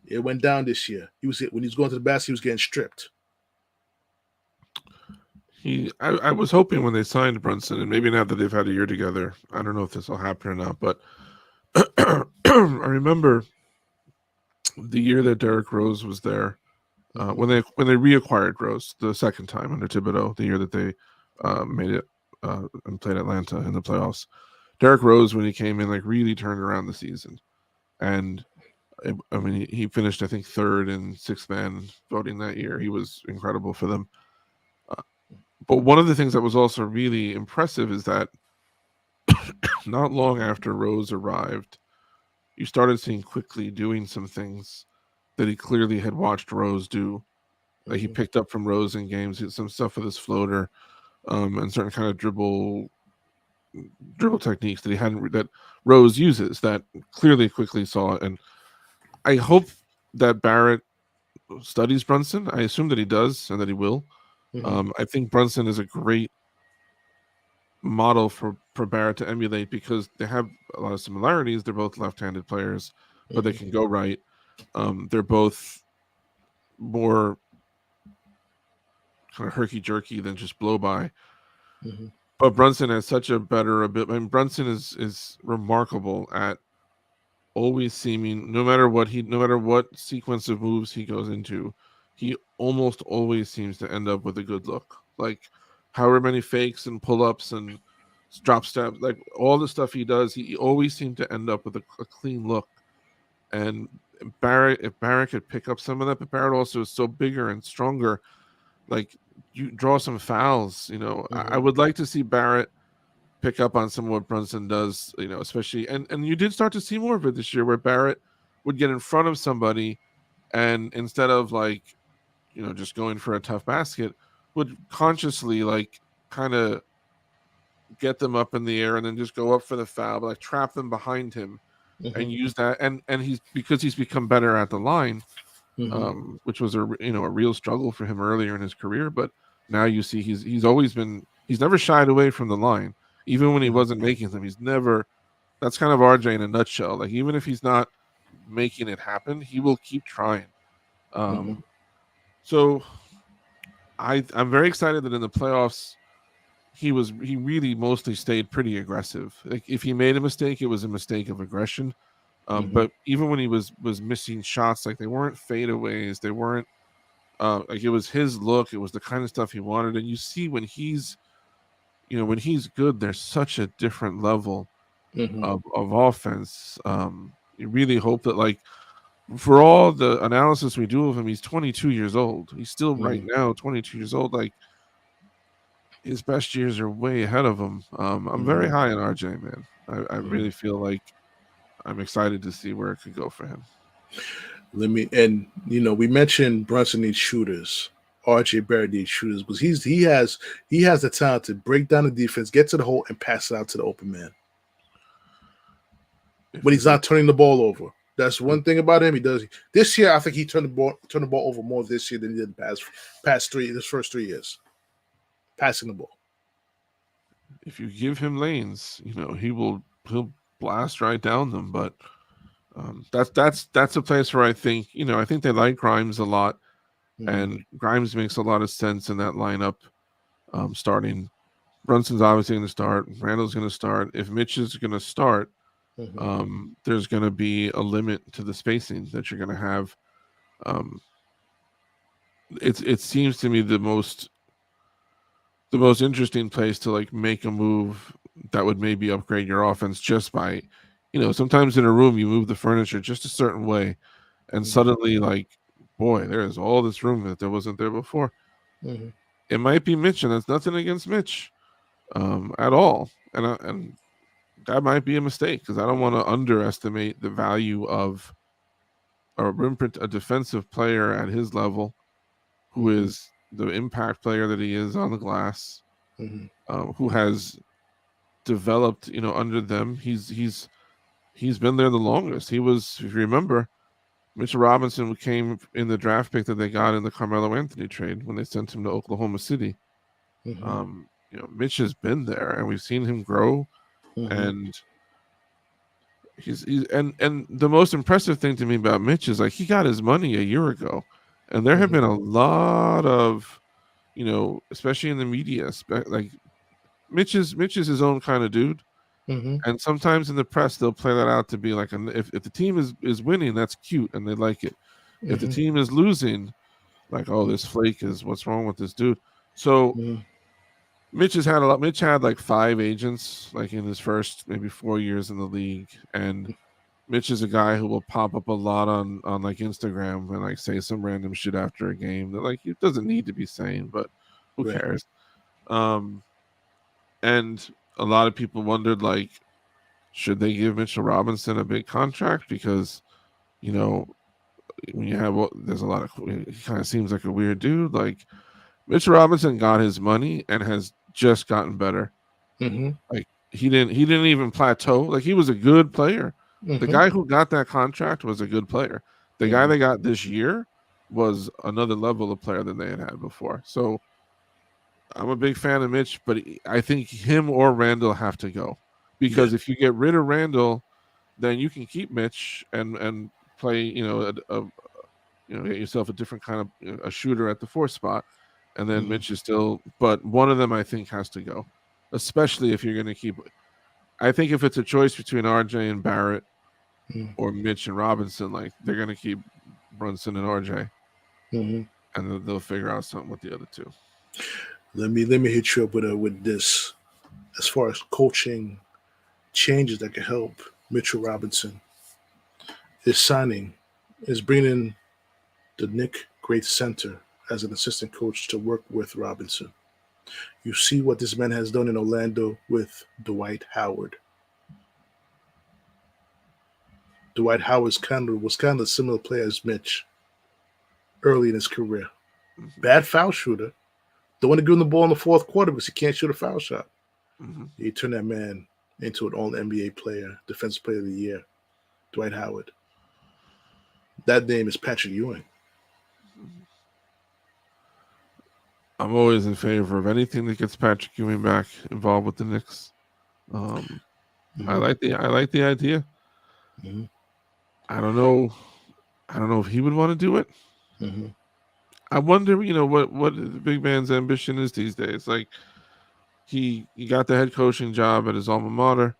It went down this year. When he was going to the basket, he was getting stripped. I was hoping when they signed Brunson, and maybe now that they've had a year together, I don't know if this will happen or not, but I remember the year that Derrick Rose was there, when they reacquired Rose the second time under Thibodeau, the year that they made it and played Atlanta in the playoffs. Derrick Rose, when he came in, really turned around the season, and he finished I think third in sixth man voting that year. He was incredible for them. But one of the things that was also really impressive is that not long after Rose arrived, you started seeing Quickley doing some things that he clearly had watched Rose do. Like he picked up from Rose in games, some stuff with his floater, and certain kind of dribble techniques that he hadn't that Rose uses that clearly Quickley saw. And I hope that Barrett studies Brunson. I assume that he does and that he will. I think Brunson is a great model for Barrett to emulate because they have a lot of similarities. They're both left-handed players, but they can go right. They're both more kind of herky-jerky than just blow-by. But Brunson has such a better ability. I mean, Brunson is remarkable at always seeming, no matter what sequence of moves he goes into, he almost always seems to end up with a good look. Like however many fakes and pull-ups and drop steps, like all the stuff he does, he always seemed to end up with a clean look. And if Barrett could pick up some of that, but Barrett also is so bigger and stronger. Like you draw some fouls, I would like to see Barrett pick up on some of what Brunson does, especially, and you did start to see more of it this year where Barrett would get in front of somebody and instead of just going for a tough basket, would consciously kind of get them up in the air and then just go up for the foul, but trap them behind him and use that. And because he's become better at the line, which was a real struggle for him earlier in his career, but now you see he's never shied away from the line, even when he wasn't making them. That's kind of RJ in a nutshell. Like even if he's not making it happen, he will keep trying. So I'm very excited that in the playoffs he really mostly stayed pretty aggressive. Like if he made a mistake, it was a mistake of aggression. But even when he was missing shots, like they weren't fadeaways, they weren't it was his look. It was the kind of stuff he wanted. And you see when he's good, there's such a different level of offense. You really hope that for all the analysis we do of him, he's 22 years old. He's still right now 22 years old. Like his best years are way ahead of him. I'm very high on RJ, man. I really feel like I'm excited to see where it could go for him. We mentioned Brunson needs shooters. RJ Barrett needs shooters because he has the talent to break down the defense, get to the hole, and pass it out to the open man. But he's not turning the ball over. That's one thing about him. He does this year. I think he turned the ball over more this year than he did the first 3 years. Passing the ball. If you give him lanes, he'll blast right down them. But that's a place where I think they like Grimes a lot, and Grimes makes a lot of sense in that lineup. Starting, Brunson's obviously going to start. Randle's going to start. If Mitch is going to start, there's going to be a limit to the spacing that you're going to have. It seems to me the most interesting place to make a move that would maybe upgrade your offense just by, sometimes in a room you move the furniture just a certain way, and suddenly boy, there's all this room that there wasn't there before. It might be Mitch, and that's nothing against Mitch at all, and that might be a mistake because I don't want to underestimate the value of a defensive player at his level, who is the impact player that he is on the glass, who has developed, under them. He's been there the longest. He was, if you remember, Mitchell Robinson came in the draft pick that they got in the Carmelo Anthony trade when they sent him to Oklahoma City. Mitch has been there, and we've seen him grow. And he's the most impressive thing to me about Mitch is he got his money a year ago, and there have been a lot of, especially in the media, Mitch is his own kind of dude, and sometimes in the press they'll play that out to be if the team is winning, that's cute and they like it. If the team is losing, this flake is what's wrong with this dude. So. Mitch has had a lot. Mitch had 5 agents in his first maybe 4 years in the league, and Mitch is a guy who will pop up a lot on Instagram and say some random shit after a game that he doesn't need to be saying, but who cares? And a lot of people wondered should they give Mitchell Robinson a big contract? Because, you know, when you have, there's a lot of, he kind of seems like a weird dude. Like, Mitchell Robinson got his money and has just gotten better. Mm-hmm. Like, he didn't even plateau. Like, he was a good player. Mm-hmm. The guy who got that contract was a good player. The guy they got this year was another level of player than they had before. So I'm a big fan of Mitch, but I think him or Randle have to go, because if you get rid of Randle, then you can keep Mitch and play, you know, get yourself a different kind of, you know, a shooter at the 4th spot, and then Mitch is still. But one of them I think has to go, especially if you're going to keep. I think if it's a choice between RJ and Barrett or Mitch and Robinson, like, they're going to keep Brunson and RJ, and they'll figure out something with the other two. Let me hit you up with this. As far as coaching changes that can help Mitchell Robinson, is bringing the Knicks great center as an assistant coach to work with Robinson. You see what this man has done in Orlando with Dwight Howard. Dwight Howard was kind of a similar player as Mitch early in his career. Bad foul shooter. Don't want to give him the ball in the 4th quarter because he can't shoot a foul shot. He turned that man into an all-NBA player, defensive player of the year, Dwight Howard. That name is Patrick Ewing. I'm always in favor of anything that gets Patrick Ewing back involved with the Knicks. I like the idea. I don't know if he would want to do it. I wonder, you know, what the big man's ambition is these days. Like, he got the head coaching job at his alma mater.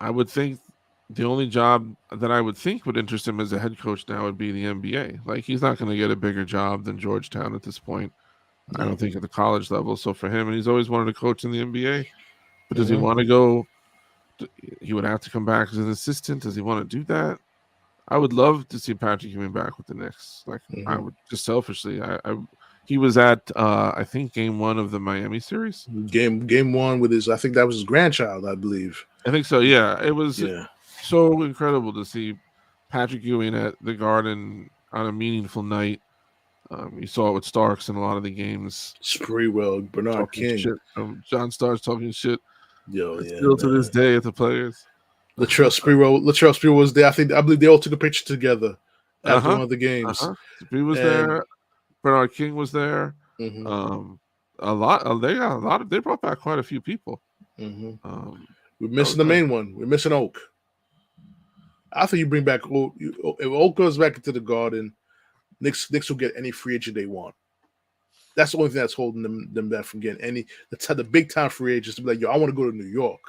I would think the only job that I would think would interest him as a head coach now would be the NBA. Like, he's not going to get a bigger job than Georgetown at this point. I don't think at the college level. So for him, and he's always wanted to coach in the NBA. But does he want to go? He would have to come back as an assistant. Does he want to do that? I would love to see Patrick Ewing back with the Knicks. Like, I would just selfishly. He was at I think game 1 of the Miami series. Game 1 with his, I think that was his grandchild, I Bleav. I think so. Yeah, it was so incredible to see Patrick Ewing at the Garden on a meaningful night. You saw it with Starks in a lot of the games. Sprewell, Bernard King, shit. John Starks talking shit. Still to this day at the players. Latrell Sprewell was there. I Bleav they all took a picture together after one of the games. Sprewell was there. Bernard King was there. They brought back quite a few people. We're missing the main one. We're missing Oak. I think you bring back Oak. If Oak goes back into the Garden, Knicks will get any free agent they want. That's the only thing that's holding them back from getting the big time free agents to be like, yo, I want to go to New York.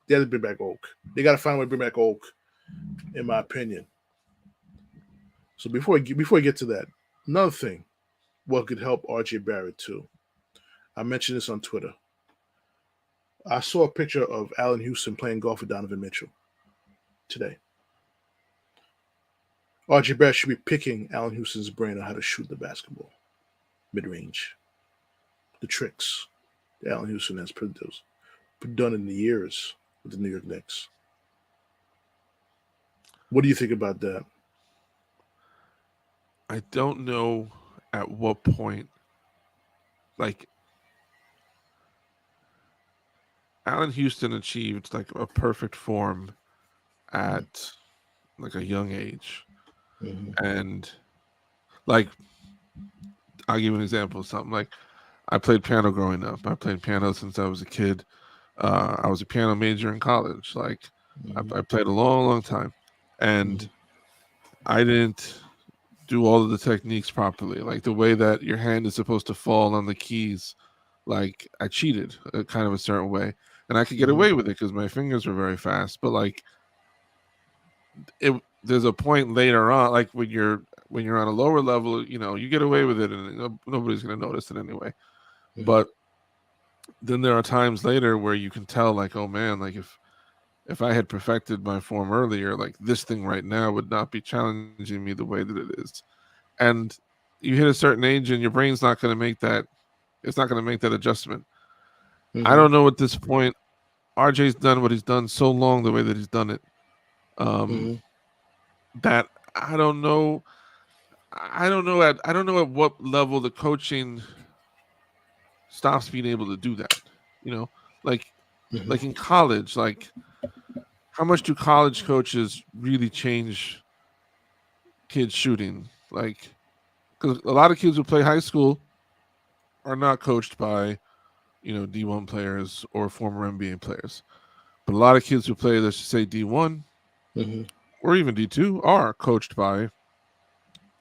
They have to bring back Oak. They got to find a way to bring back Oak, in my opinion. So before I get to that, another thing, what could help RJ Barrett too. I mentioned this on Twitter. I saw a picture of Allen Houston playing golf with Donovan Mitchell today. RJ Barrett should be picking Allen Houston's brain on how to shoot the basketball, mid-range, the tricks that Allen Houston has done in the years with the New York Knicks. What do you think about that? I don't know at what point, like, Allen Houston achieved like a perfect form at like a young age. And like, I'll give you an example of something. Like, I played piano growing up. I played piano since I was a kid. I was a piano major in college. Like, I played a long, long time. And I didn't do all of the techniques properly. Like, the way that your hand is supposed to fall on the keys, like, I cheated kind of a certain way. And I could get away with it because my fingers were very fast. But, like, there's a point later on, like when you're on a lower level, you know, you get away with it and nobody's going to notice it anyway. But then there are times later where you can tell, like, oh man, like if I had perfected my form earlier, like this thing right now would not be challenging me the way that it is. And you hit a certain age and your brain's not going to make that. It's not going to make that adjustment. I don't know at this point. RJ's done what he's done so long, the way that he's done it. That I don't know. I don't know at what level the coaching stops being able to do that. Like in college, like how much do college coaches really change kids shooting? Like, because a lot of kids who play high school are not coached by, D1 players or former NBA players. But a lot of kids who play, let's just say D1 or even D2 are coached by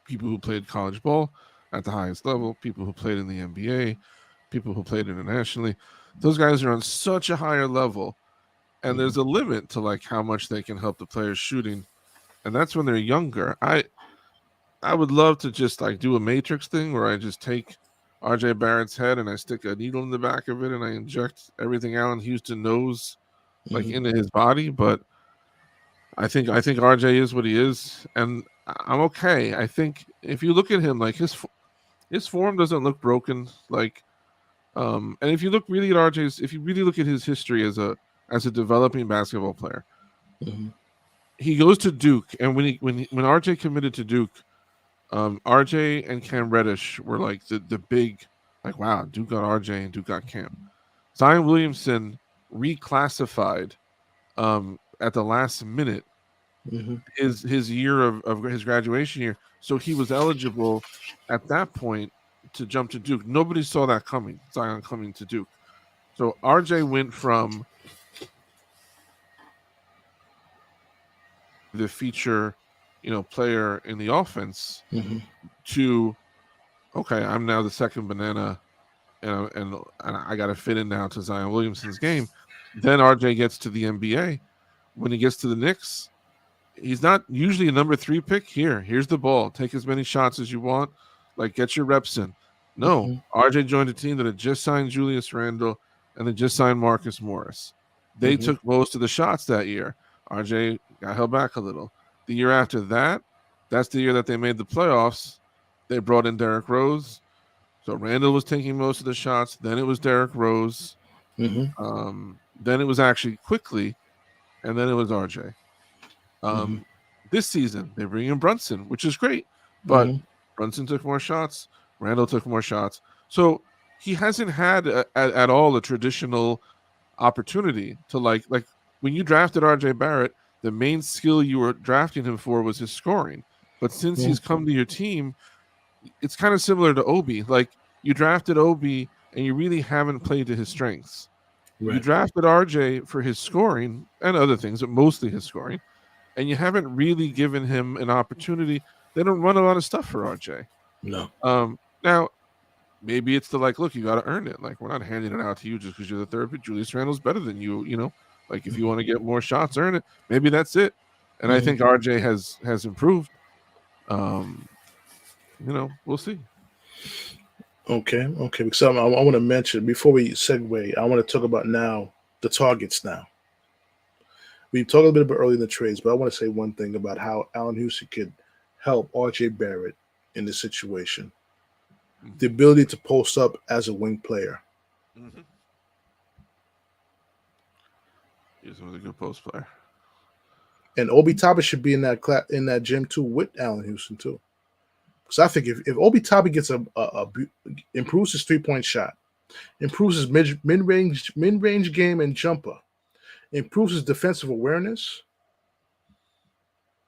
people who played college ball at the highest level, people who played in the NBA, people who played internationally. Those guys are on such a higher level, and there's a limit to like how much they can help the players shooting, and that's when they're younger. I would love to just like do a Matrix thing where I just take RJ Barrett's head and I stick a needle in the back of it and I inject everything Allen Houston knows like into his body, but I think RJ is what he is, and I'm okay. I think if you look at him, like his form doesn't look broken. Like, and if you look really at if you really look at his history as a developing basketball player, he goes to Duke, and when RJ committed to Duke, RJ and Cam Reddish were like the big, like, wow, Duke got RJ and Duke got Cam. Zion Williamson reclassified at the last minute his year of his graduation year, so he was eligible at that point to jump to Duke. Nobody saw that coming, Zion coming to Duke. So RJ went from the feature, player in the offense to, okay, I'm now the second banana, and I got to fit in now to Zion Williamson's game. Then RJ gets to the NBA. When he gets to the Knicks, he's not usually a number 3 pick. Here's the ball. Take as many shots as you want. Like, get your reps in. No, RJ joined a team that had just signed Julius Randle and they just signed Marcus Morris. They took most of the shots that year. RJ got held back a little. The year after that, that's the year that they made the playoffs. They brought in Derrick Rose. So Randle was taking most of the shots. Then it was Derrick Rose. Then it was actually Quickley. And then it was RJ. This season, they bring in Brunson, which is great. But Brunson took more shots. Randle took more shots. So he hasn't had at all a traditional opportunity to like when you drafted RJ Barrett, the main skill you were drafting him for was his scoring. But since he's come to your team, it's kind of similar to Obi. Like, you drafted Obi and you really haven't played to his strengths. Right. You drafted RJ for his scoring and other things, but mostly his scoring, and you haven't really given him an opportunity. They don't run a lot of stuff for RJ. No. Now, maybe it's look, you got to earn it. Like, we're not handing it out to you just because you're the third pick. Julius Randle's better than you, Like, if you want to get more shots, earn it. Maybe that's it. And I think RJ has improved. We'll see. Okay. Because I want to mention, before we segue, I want to talk about now the targets now. We talked a bit about early in the trades, but I want to say one thing about how Allen Houston could help RJ Barrett in this situation. The ability to post up as a wing player. He's a good post player. And Obi Toppin should be in that gym too with Allen Houston too. So I think if Obi Toppin gets improves his 3-point shot, improves his mid-range game and jumper, improves his defensive awareness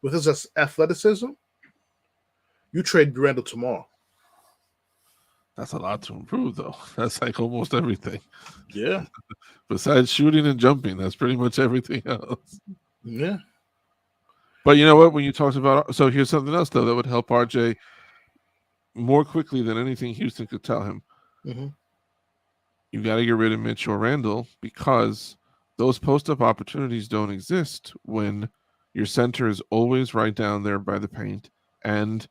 with his athleticism, you trade Randle tomorrow. That's a lot to improve, though. That's like almost everything. Yeah. Besides shooting and jumping, that's pretty much everything else. Yeah. But you know what? When you talked about, so here's something else though that would help RJ more quickly than anything Houston could tell him. You got to get rid of Mitchell Randle because those post-up opportunities don't exist when your center is always right down there by the paint, and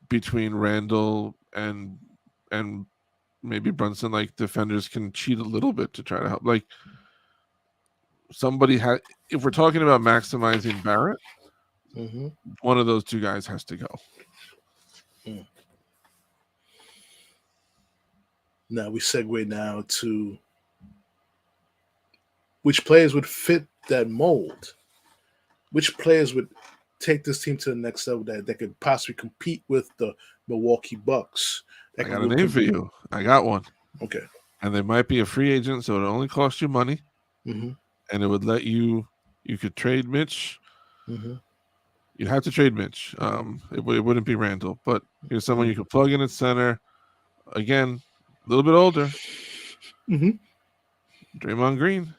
between Randle and maybe Brunson, like, defenders can cheat a little bit to try to help. Like, somebody had, if we're talking about maximizing Barrett, one of those two guys has to go. Now we segue now to which players would fit that mold? Which players would take this team to the next level that could possibly compete with the Milwaukee Bucks? I got a name for you. I got one. Okay. And they might be a free agent, so it only cost you money. Mm-hmm. And it would let you could trade Mitch. Mm-hmm. You'd have to trade Mitch. It wouldn't be Randle, but here's someone you could plug in at center. Again, a little bit older. Mm-hmm. Draymond Green.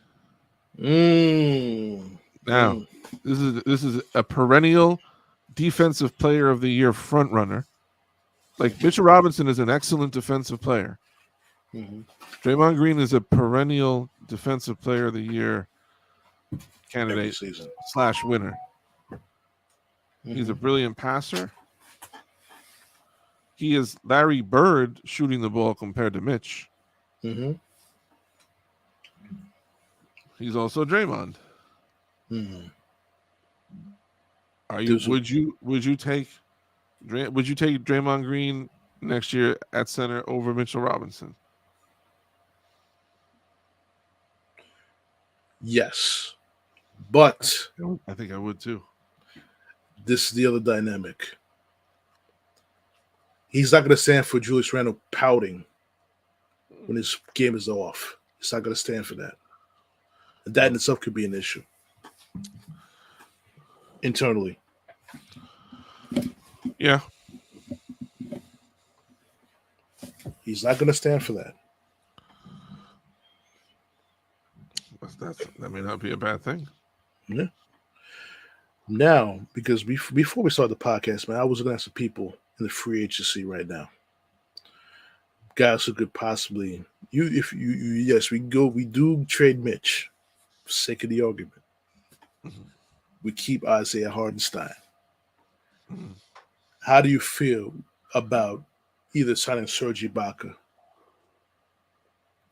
Mm. Now, this is a perennial defensive player of the year front runner. Like Mitchell Robinson is an excellent defensive player. Mm-hmm. Draymond Green is a perennial defensive player of the year candidate / winner. Mm-hmm. He's a brilliant passer. He is Larry Bird shooting the ball compared to Mitch. Mm-hmm. He's also Draymond. Mm-hmm. Would you take Draymond Green next year at center over Mitchell Robinson? Yes, but I think I would too. This is the other dynamic. He's not going to stand for Julius Randle pouting when his game is off. He's not going to stand for that. And that in itself could be an issue internally. Yeah. He's not going to stand for that. That may not be a bad thing. Yeah. Now, because before we start the podcast, man, I was going to ask some people in the free agency right now. Guys who could possibly yes, we do trade Mitch for sake of the argument. Mm-hmm. We keep Isaiah Hartenstein. Mm-hmm. How do you feel about either signing Serge Ibaka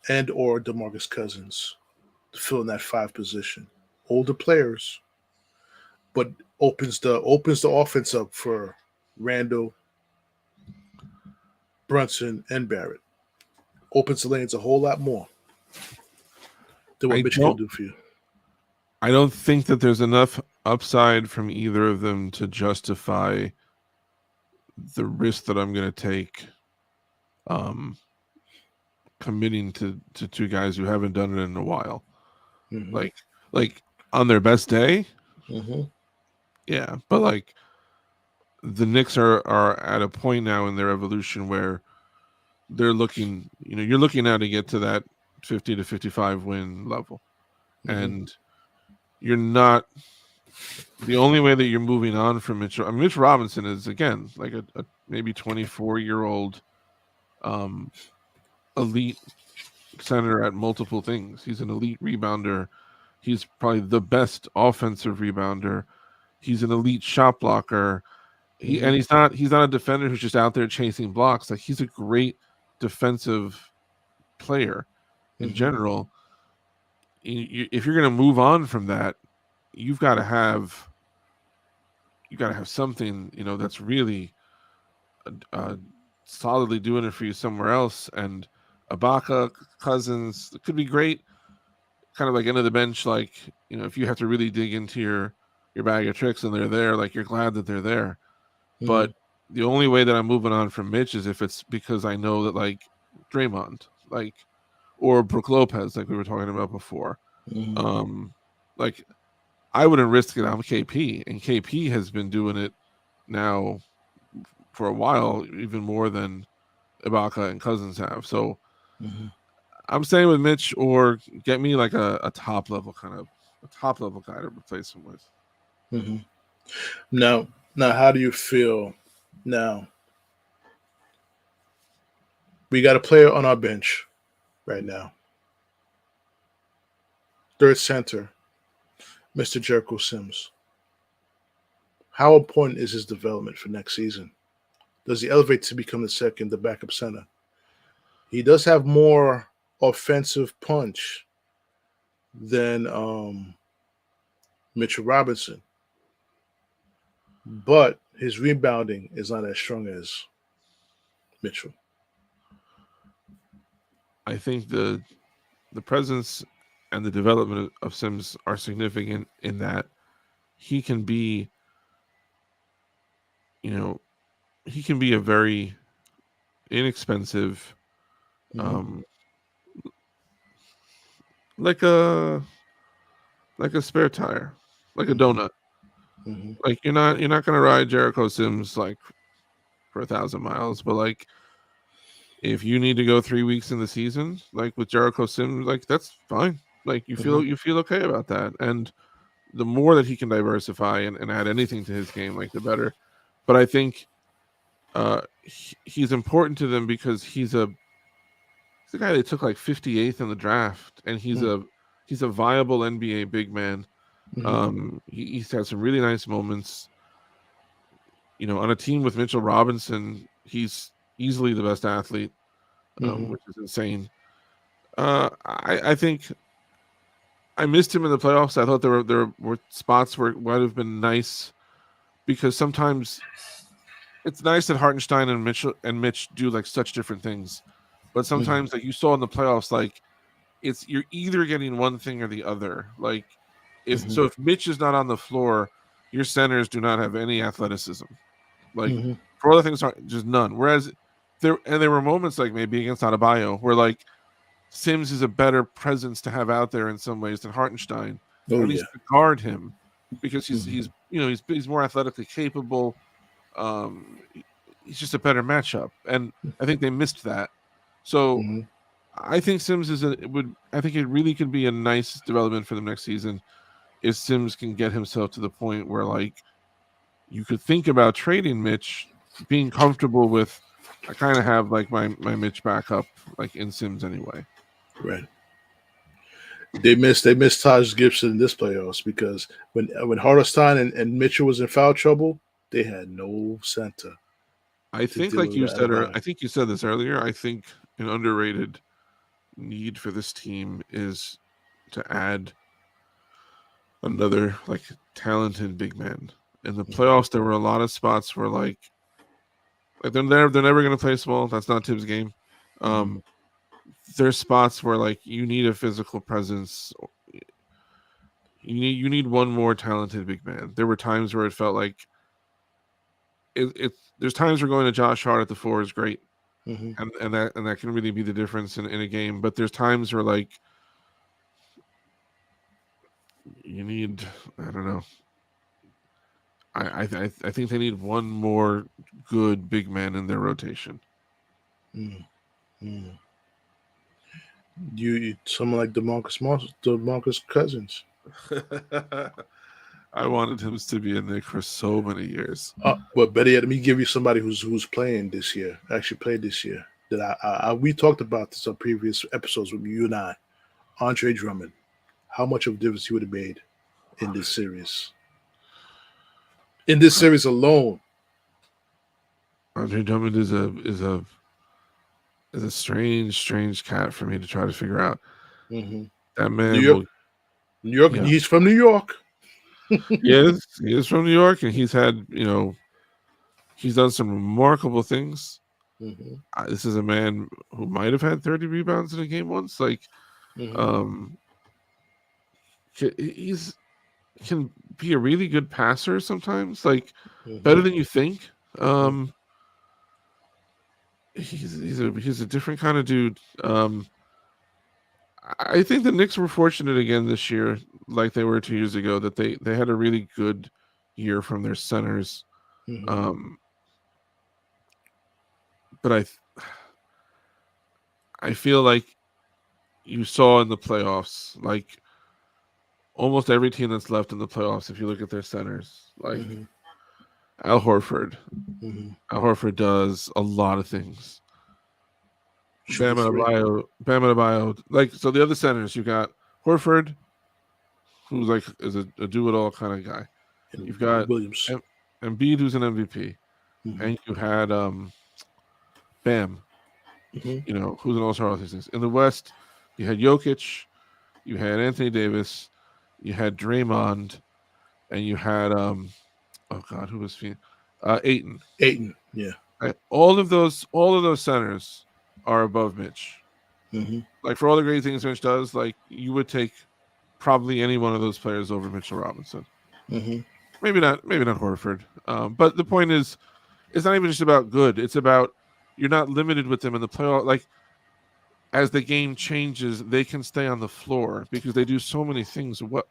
and or DeMarcus Cousins to fill in that 5 position? Older players, but opens the offense up for Randle, Brunson, and Barrett. Opens the lanes a whole lot more than what Mitch can do for you. I don't think that there's enough upside from either of them to justify the risk that I'm going to take committing to 2 guys who haven't done it in a while. Mm-hmm. Like on their best day, mm-hmm. Yeah, but like the Knicks are at a point now in their evolution where they're looking, you're looking now to get to that 50 to 55 win level. Mm-hmm. And you're not the only way that you're moving on from Mitch. Mitch Robinson is, again, like a maybe 24-year-old elite center at multiple things. He's an elite rebounder. He's probably the best offensive rebounder. He's an elite shot blocker. And he's not a defender who's just out there chasing blocks. Like, he's a great defensive player in general. If you're going to move on from that, you've got to have something, that's really solidly doing it for you somewhere else. And Ibaka, Cousins, it could be great, kind of like end of the bench. Like, if you have to really dig into your bag of tricks and they're there, like, you're glad that they're there. Mm-hmm. But the only way that I'm moving on from Mitch is if it's because I know that, like, Draymond, like, or Brook Lopez, like we were talking about before. Mm-hmm. Like, I wouldn't risk it on KP, and KP has been doing it now for a while, even more than Ibaka and Cousins have. So I'm staying with Mitch, or get me like a top level guy to replace him with. Mm-hmm. Now, how do you feel now? We got a player on our bench right now. Third center, Mr. Jericho Sims. How important is his development for next season? Does he elevate to become the backup center? He does have more offensive punch than Mitchell Robinson, but his rebounding is not as strong as Mitchell. I think the presence and the development of Sims are significant in that he can be, he can be a very inexpensive, like a spare tire, like a donut. Like you're not going to ride Jericho Sims like for 1,000 miles, but like if you need to go 3 weeks in the season, like with Jericho Sims, like that's fine. Like you feel okay about that. And the more that he can diversify and add anything to his game, like the better. But I think he's important to them because he's a guy they took like 58th in the draft, and he's a viable NBA big man. He's had some really nice moments. On a team with Mitchell Robinson, he's easily the best athlete, which is insane. I think I missed him in the playoffs. I thought there were spots where it might have been nice, because sometimes it's nice that Hartenstein and Mitch do like such different things, but sometimes like you saw in the playoffs, like you're either getting one thing or the other. Like if Mitch is not on the floor, your centers do not have any athleticism. Like for other things, just none. Whereas there were moments like maybe against Adebayo where like Sims is a better presence to have out there in some ways than Hartenstein, or at least to guard him, because he's more athletically capable. He's just a better matchup, and I think they missed that. So I think Sims I think it really could be a nice development for them next season if Sims can get himself to the point where like you could think about trading Mitch, being comfortable with, I kind of have like my Mitch backup like in Sims anyway. Right. They missed Taj Gibson in this playoffs because when Hartenstein and Mitchell was in foul trouble, they had no center. I think like you said, I think you said this earlier. I think an underrated need for this team is to add another like talented big man. In the playoffs, there were a lot of spots where like they're never going to play small. That's not Thibs' game. There's spots where like you need a physical presence. You need one more talented big man. There were times where it felt like there's times where going to Josh Hart at the 4 is great, and that can really be the difference in a game. But there's times where like you need, I don't know. I think they need one more good big man in their rotation. You someone like DeMarcus Cousins. I wanted him to be a Knick for so many years. But better yet, let me give you somebody who's playing this year. Actually played this year. That we talked about this on previous episodes with you and I. Andre Drummond. How much of a difference he would have made in this series? In this series alone. Andre Drummond is a strange cat for me to try to figure out. That man, New York. Yeah. He's from New York. Yes, he is from New York, and he's had, he's done some remarkable things. This is a man who might have had 30 rebounds in a game once. Like, he's can be a really good passer sometimes, like better than you think. He's a different kind of dude. I think the Knicks were fortunate again this year, like they were 2 years ago, that they had a really good year from their centers. But I feel like you saw in the playoffs, like almost every team that's left in the playoffs, if you look at their centers, like Al Horford. Al Horford does a lot of things. Bam Adebayo. Like, so the other centers, you got Horford, who's like is a do-it-all kind of guy. And you've got Williams, Embiid, who's an MVP, and you had Bam, who's an all-star. All these things. In the West, you had Jokic, you had Anthony Davis, you had Draymond, and you had who was Ayton, yeah. Right? All of those centers are above Mitch. Mm-hmm. Like for all the great things Mitch does, like you would take probably any one of those players over Mitchell Robinson. Mm-hmm. Maybe not Horford. But the point is, it's not even just about good. It's about you're not limited with them in the playoff. Like as the game changes, they can stay on the floor because they do so many things well,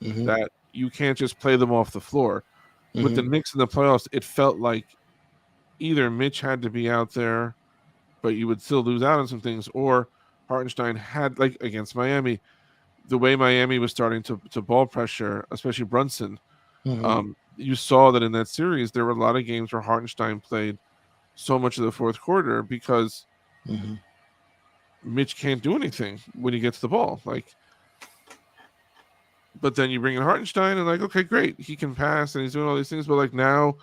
Mm-hmm. that you can't just play them off the floor. With the Mm-hmm. Knicks in the playoffs, it felt like either Mitch had to be out there, but you would still lose out on some things, or Hartenstein had, like against Miami, the way Miami was starting to ball pressure, especially Brunson. Mm-hmm. You saw that in that series, there were a lot of games where Hartenstein played so much of the fourth quarter because Mm-hmm. Mitch can't do anything when he gets the ball. Like, but then you bring in Hartenstein and like, okay, great, he can pass and he's doing all these things, but like now,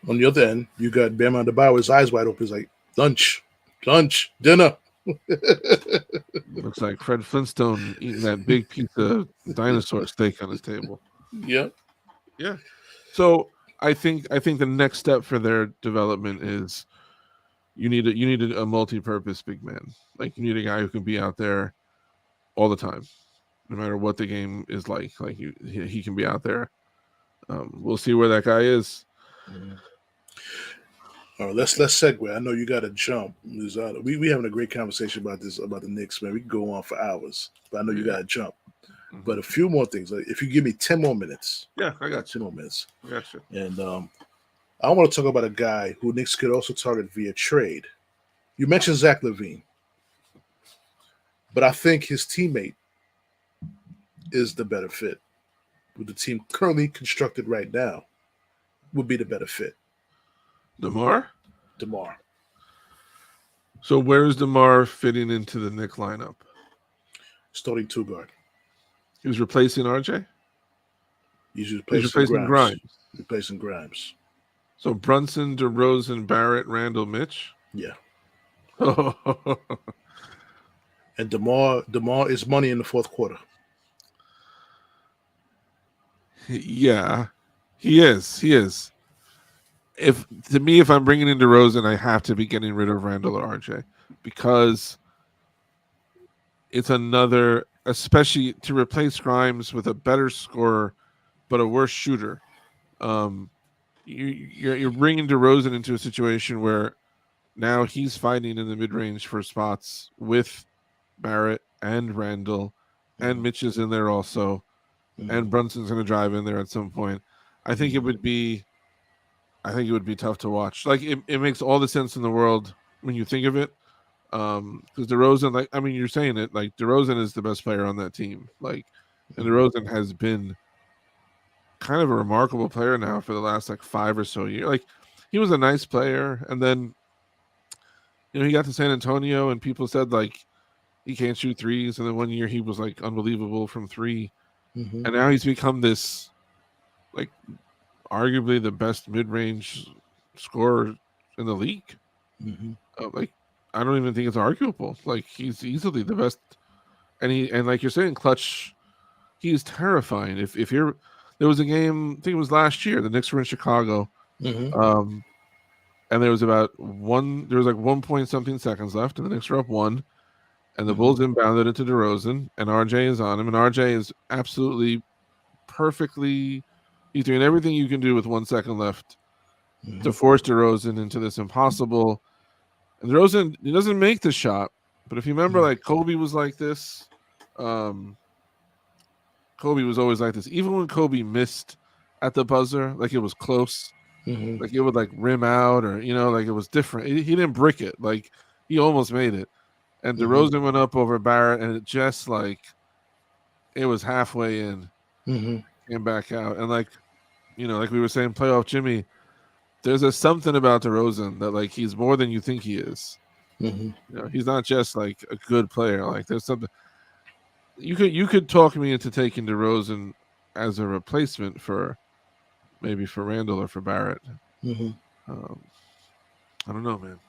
On the other end, you got Bam Adebayo, his eyes wide open. He's like, lunch, dinner. looks like Fred Flintstone eating that big piece of dinosaur steak on his table. Yeah. Yeah. So I think the next step for their development is you need a multi-purpose big man. Like you need a guy who can be out there all the time, no matter what the game is like. Like he can be out there. We'll see where that guy is. Mm-hmm. All right, let's segue. I know you got to jump. We having a great conversation about the Knicks, man. We can go on for hours, but I know you got to jump. Mm-hmm. But a few more things. Like if you give me 10 more minutes. Yeah, I got 10 more minutes. I got you. And I want to talk about a guy who Knicks could also target via trade. You mentioned Zach LaVine, but I think his teammate is the better fit. With the team currently constructed right now, would be the better fit. DeMar? So where's DeMar fitting into the Knicks lineup? Starting two guard. He was replacing RJ? He's replacing Grimes. So Brunson, DeRozan, Barrett, Randle, Mitch? Yeah. And DeMar is money in the fourth quarter. Yeah, he is. If I'm bringing in DeRozan, I have to be getting rid of Randle or RJ because it's another, especially to replace Grimes with a better scorer but a worse shooter. You're bringing DeRozan into a situation where now he's fighting in the mid-range for spots with Barrett and Randle, and Mitch is in there also, and Brunson's going to drive in there at some point. I think it would be tough to watch. Like it makes all the sense in the world when you think of it. Because DeRozan, like, I mean, you're saying it, like DeRozan is the best player on that team. Like, and DeRozan has been kind of a remarkable player now for the last like 5 or so years. Like, he was a nice player, and then he got to San Antonio, and people said like he can't shoot threes, and then one year he was like unbelievable from three, and now he's become this like arguably the best mid-range scorer in the league. Like, I don't even think it's arguable. Like, he's easily the best, and like you're saying, clutch. He's terrifying. If there was a game, I think it was last year, the Knicks were in Chicago, and there was like 1 point something seconds left, and the Knicks were up 1, and the Bulls inbounded it to DeRozan, and RJ is on him, and RJ is absolutely perfectly. He's doing everything you can do with 1 second left to force DeRozan into this impossible. And DeRozan, he doesn't make the shot, but if you remember, like Kobe was like this. Kobe was always like this. Even when Kobe missed at the buzzer, like it was close, like it would like rim out, or like it was different. He didn't brick it. Like he almost made it. And DeRozan went up over Barrett, and it just like it was halfway in, came back out, and like like we were saying, playoff Jimmy. There's something about DeRozan that like he's more than you think he is. He's not just like a good player. Like there's something. You could talk me into taking DeRozan as a replacement for maybe for Randle or for Barrett. I don't know, man.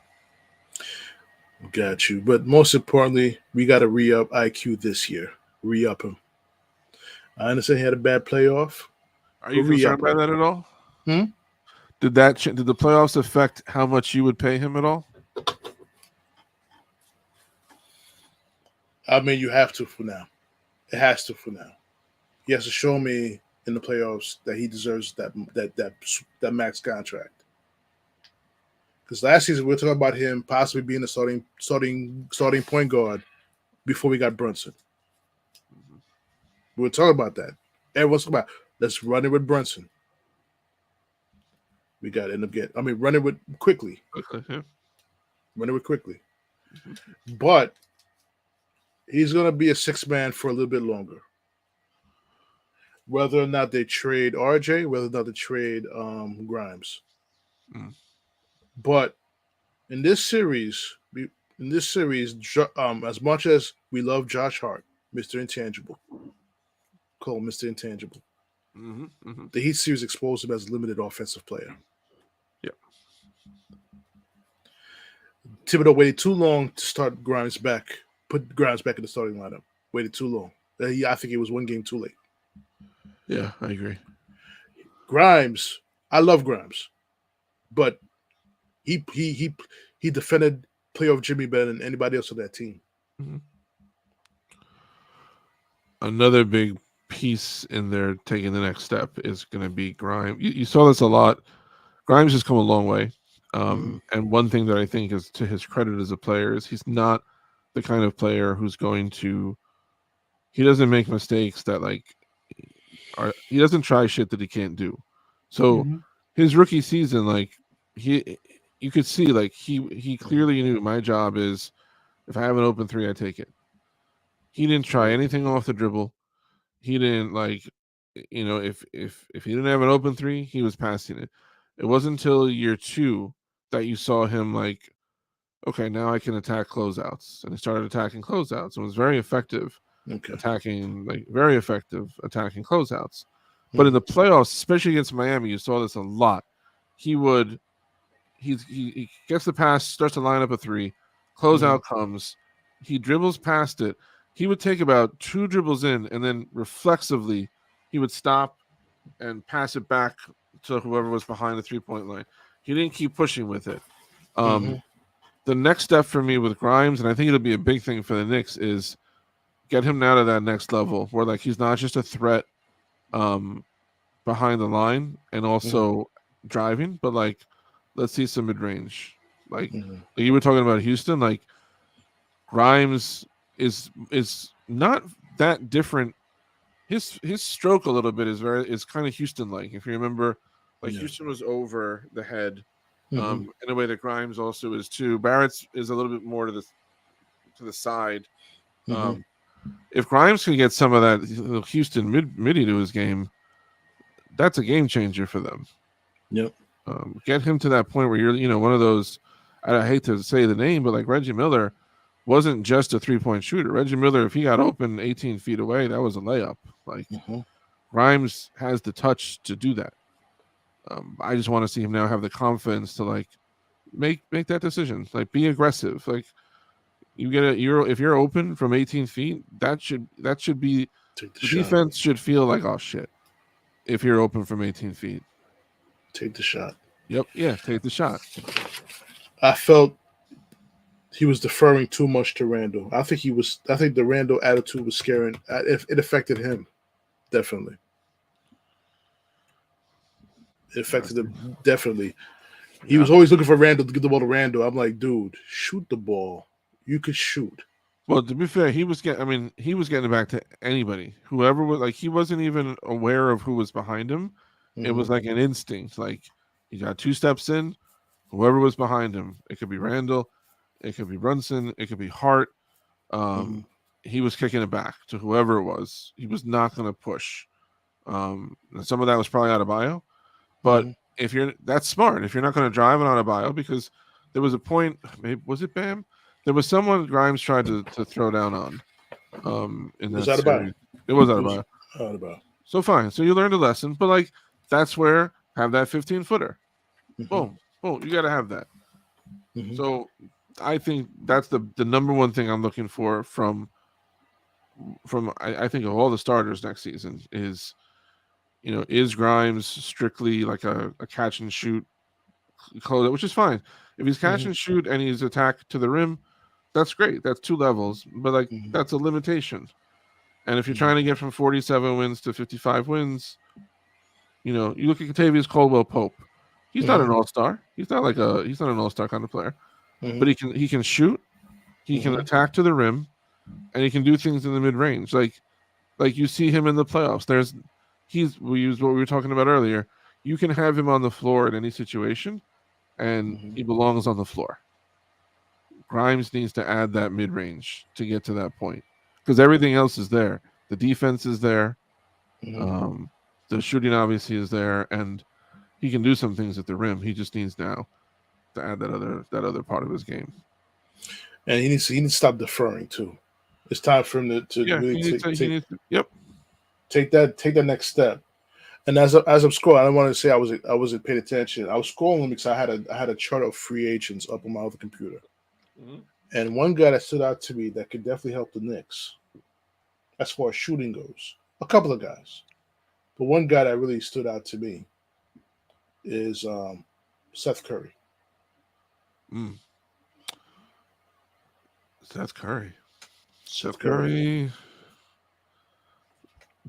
Got you. But most importantly, we got to re-up IQ this year. Re-up him. I understand he had a bad playoff. Are you concerned by that at all? Did the playoffs affect how much you would pay him at all? I mean, you have to for now. It has to for now. He has to show me in the playoffs that he deserves that max contract. Because last season we were talking about him possibly being the starting point guard before we got Brunson. We were talking about that. Everyone's talking about let's run it with Brunson. We got to end up run it with Quickley. Yeah. Run it with Quickley. But he's going to be a six man for a little bit longer. Whether or not they trade RJ, whether or not they trade Grimes. But in this series, as much as we love Josh Hart, Mr. Intangible, call him Mr. Intangible, the Heat series exposed him as a limited offensive player. Yep. Thibodeau waited too long to start Grimes back, put Grimes back in the starting lineup. Waited too long. I think it was one game too late. Yeah, I agree. Grimes, I love Grimes, but he defended playoff Jimmy better than anybody else on that team. Another big piece in there taking the next step is going to be Grimes. You saw this a lot. Grimes has come a long way. And one thing that I think is to his credit as a player is he's not the kind of player who's going to – he doesn't make mistakes that he doesn't try shit that he can't do. So his rookie season, you could see he clearly knew my job is if I have an open three, I take it. He didn't try anything off the dribble. He didn't if he didn't have an open three, he was passing it. It wasn't until year 2 that you saw him okay, now I can attack closeouts, and he started attacking closeouts and was very effective. Attacking closeouts. But in the playoffs, especially against Miami, you saw this a lot. He gets the pass, starts to line up a three, closeout comes, he dribbles past it. He would take about 2 dribbles in, and then reflexively he would stop and pass it back to whoever was behind the 3-point line. He didn't keep pushing with it. The next step for me with Grimes, and I think it'll be a big thing for the Knicks, is get him now to that next level where he's not just a threat behind the line and also driving, but let's see some mid-range. You were talking about Houston, Grimes is not that different. His stroke a little bit is kind of Houston-like. If you remember, Houston was over the head in a way that Grimes also is too. Barrett's is a little bit more to the side. If Grimes can get some of that Houston midi to his game, that's a game changer for them. Yep. Get him to that point where you're, one of those. I hate to say the name, but Reggie Miller wasn't just a 3-point shooter. Reggie Miller, if he got open 18 feet away, that was a layup. Grimes has the touch to do that. I just want to see him now have the confidence to make that decision. Be aggressive. You get if you're open from 18 feet, that should be the defense should feel oh shit. If you're open from 18 feet, take the shot. Yep. Yeah. Take the shot. I felt he was deferring too much to Randle. I think the Randle attitude was scaring. It affected him. Definitely. It affected him. Definitely. He was always looking for Randle to get the ball to Randle. I'm like, dude, shoot the ball. You could shoot. Well, to be fair, he was getting it back to anybody. Whoever was he wasn't even aware of who was behind him. It was an instinct. He got 2 steps in, whoever was behind him. It could be Randle, it could be Brunson, it could be Hart. He was kicking it back to whoever it was. He was not going to push. Some of that was probably out of bio, but that's smart. If you're not going to drive it on a bio, because there was a point, maybe was it Bam? There was someone Grimes tried to throw down on. In that series. It was out of bio. Out of bio. So fine. So you learned a lesson, but that's where have that 15-footer. Boom, boom. You got to have that. So I think that's the number one thing I'm looking for from I think of all the starters next season is Grimes strictly a catch and shoot closeout, which is fine. If he's catch and shoot and he's attack to the rim, that's great. That's 2 levels, but like that's a limitation. And if you're trying to get from 47 wins to 55 wins, you look at Kentavious Caldwell-Pope. He's not an all-star. He's not an all-star kind of player. But he can shoot, he can attack to the rim, and he can do things in the mid-range. Like you see him in the playoffs. We use what we were talking about earlier. You can have him on the floor in any situation, and he belongs on the floor. Grimes needs to add that mid-range to get to that point, because everything else is there. The defense is there. The shooting obviously is there, and he can do some things at the rim. He just needs now to add that other part of his game. And he needs to stop deferring too. It's time for him to really take that next step. And as I'm scrolling, I don't want to say I wasn't paying attention. I was scrolling because I had a chart of free agents up on my other computer. And one guy that stood out to me that could definitely help the Knicks as far as shooting goes. A couple of guys. But one guy that really stood out to me is Seth Curry. Seth Curry.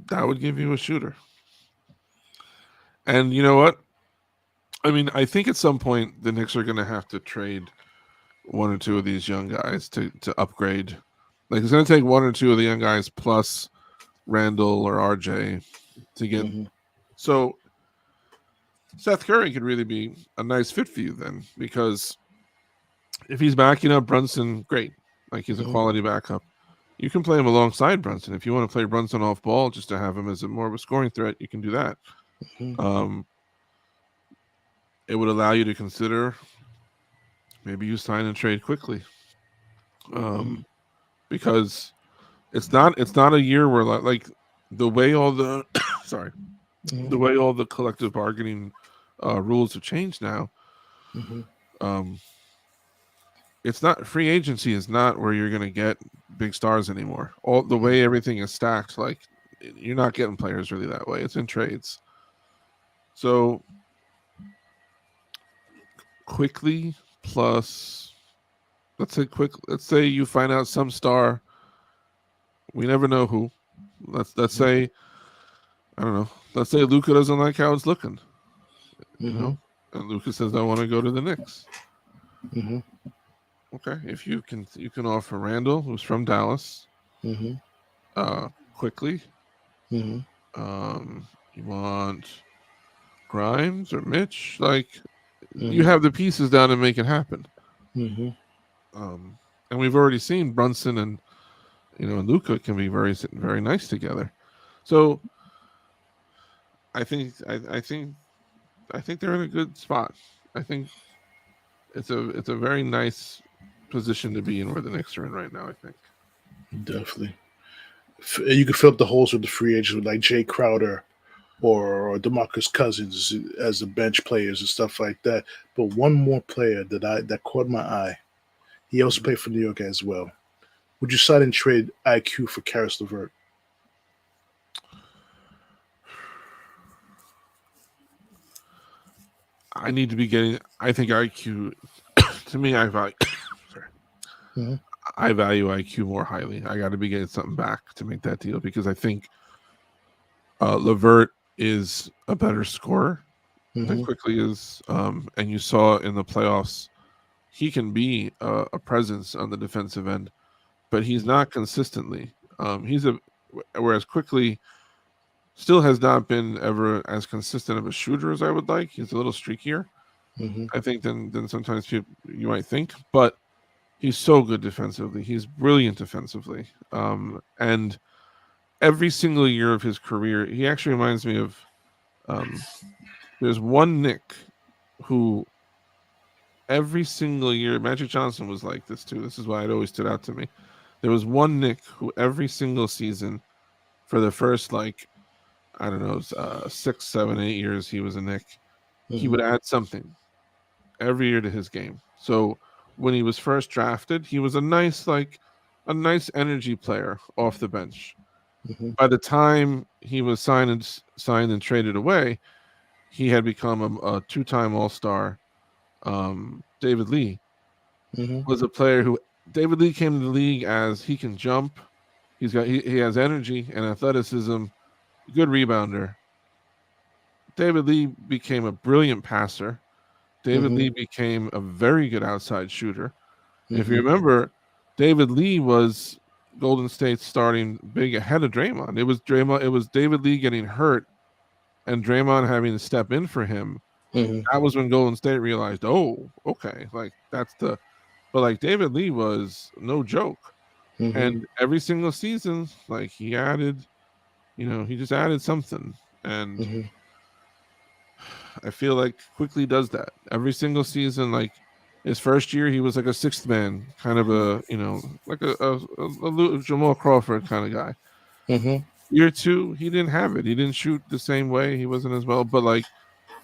That would give you a shooter. And you know what? I mean, I think at some point the Knicks are going to have to trade 1 or 2 of these young guys to upgrade. Like, it's going to take 1 or 2 of the young guys plus Randle or RJ to get. So Seth Curry could really be a nice fit for you then, because if he's backing up Brunson, great. Like, he's a quality backup. You can play him alongside Brunson. If you want to play Brunson off ball just to have him as more of a scoring threat, you can do that. It would allow you to consider maybe you sign and trade quickly, because it's not a year where like the way all the the way all the collective bargaining rules have changed now. It's not, free agency is not where you're going to get big stars anymore. All the way everything is stacked, like you're not getting players really that way. It's in trades. So Quickley plus, let's say you find out some star. We never know who. Let's say, I don't know. Let's say Luka doesn't like how it's looking. You know, and Luka says, I want to go to the Knicks. Okay, if you can offer Randle, who's from Dallas, Quickley. You want Grimes or Mitch? Like, you have the pieces down to make it happen. And we've already seen Brunson and and Luka can be very, very nice together. So I think they're in a good spot. I think it's a very nice position to be in where the Knicks are in right now, I think. Definitely. You could fill up the holes with the free agents with like Jay Crowder or DeMarcus Cousins as the bench players and stuff like that. But one more player that caught my eye. He also played for New York as well. Would you sign and trade IQ for Karis LeVert? I need to be getting. I think IQ. To me, I value. I value IQ more highly. I got to be getting something back to make that deal, because I think LeVert is a better scorer than Quickley is, and you saw in the playoffs he can be a presence on the defensive end, but he's not consistently. Whereas Quickley still has not been ever as consistent of a shooter as I would like. He's a little streakier, I think, than sometimes you might think. But he's so good defensively. He's brilliant defensively. And every single year of his career, he actually reminds me of there's one Knick who every single year, Magic Johnson was like this too. This is why it always stood out to me. There was one Knick who every single season for the first 6, 7, 8 years he was a Knick, he would add something every year to his game. So when he was first drafted, he was a nice energy player off the bench. By the time he was signed and traded away, he had become a 2-time All-Star. David Lee was a player who David Lee came to the league as he can jump. He has energy and athleticism, good rebounder. David Lee became a brilliant passer. David Lee became a very good outside shooter. If you remember, David Lee was Golden State starting big ahead of Draymond. It was David Lee getting hurt and Draymond having to step in for him. That was when Golden State realized, oh, okay, like but like David Lee was no joke. And every single season, like he added, he just added something. And I feel like Quickley does that every single season. Like his first year, he was like a sixth man, kind of like a Jamal Crawford kind of guy. Year two, he didn't have it. He didn't shoot the same way. He wasn't as well, but like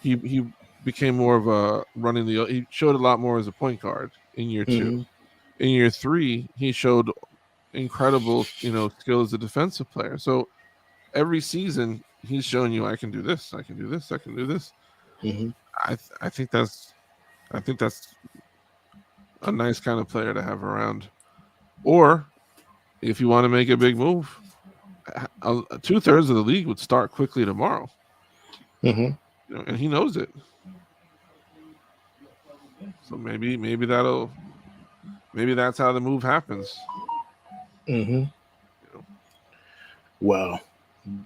he became more of a he showed a lot more as a point guard in year two. In year three, he showed incredible, skill as a defensive player. So every season, he's showing you, I can do this, I can do this, I can do this. I think that's a nice kind of player to have around. Or if you want to make a big move, 2/3 of the league would start Quickley tomorrow. And he knows it. So maybe that's how the move happens. Wow,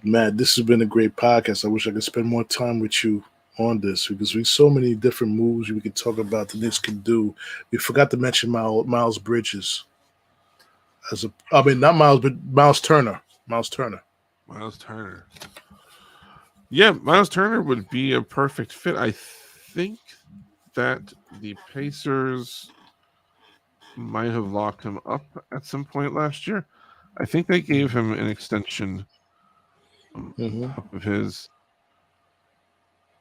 Matt, this has been a great podcast. I wish I could spend more time with you on this because we so many different moves we could talk about the Knicks can do. We forgot to mention Miles Bridges not Miles, but Miles Turner. Yeah, Miles Turner would be a perfect fit. I think that the Pacers might have locked him up at some point last year. I think they gave him an extension of his.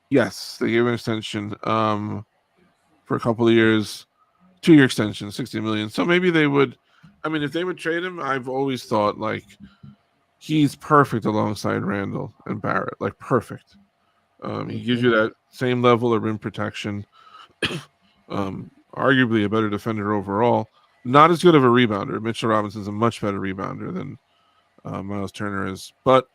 Yes, they gave him an extension for a couple of years, 2-year extension, $60 million. So maybe they would. I mean, if they would trade him, I've always thought like he's perfect alongside Randle and Barrett, like perfect. He gives you that same level of rim protection. Arguably a better defender overall. Not as good of a rebounder. Mitchell Robinson's a much better rebounder than Miles Turner is. But,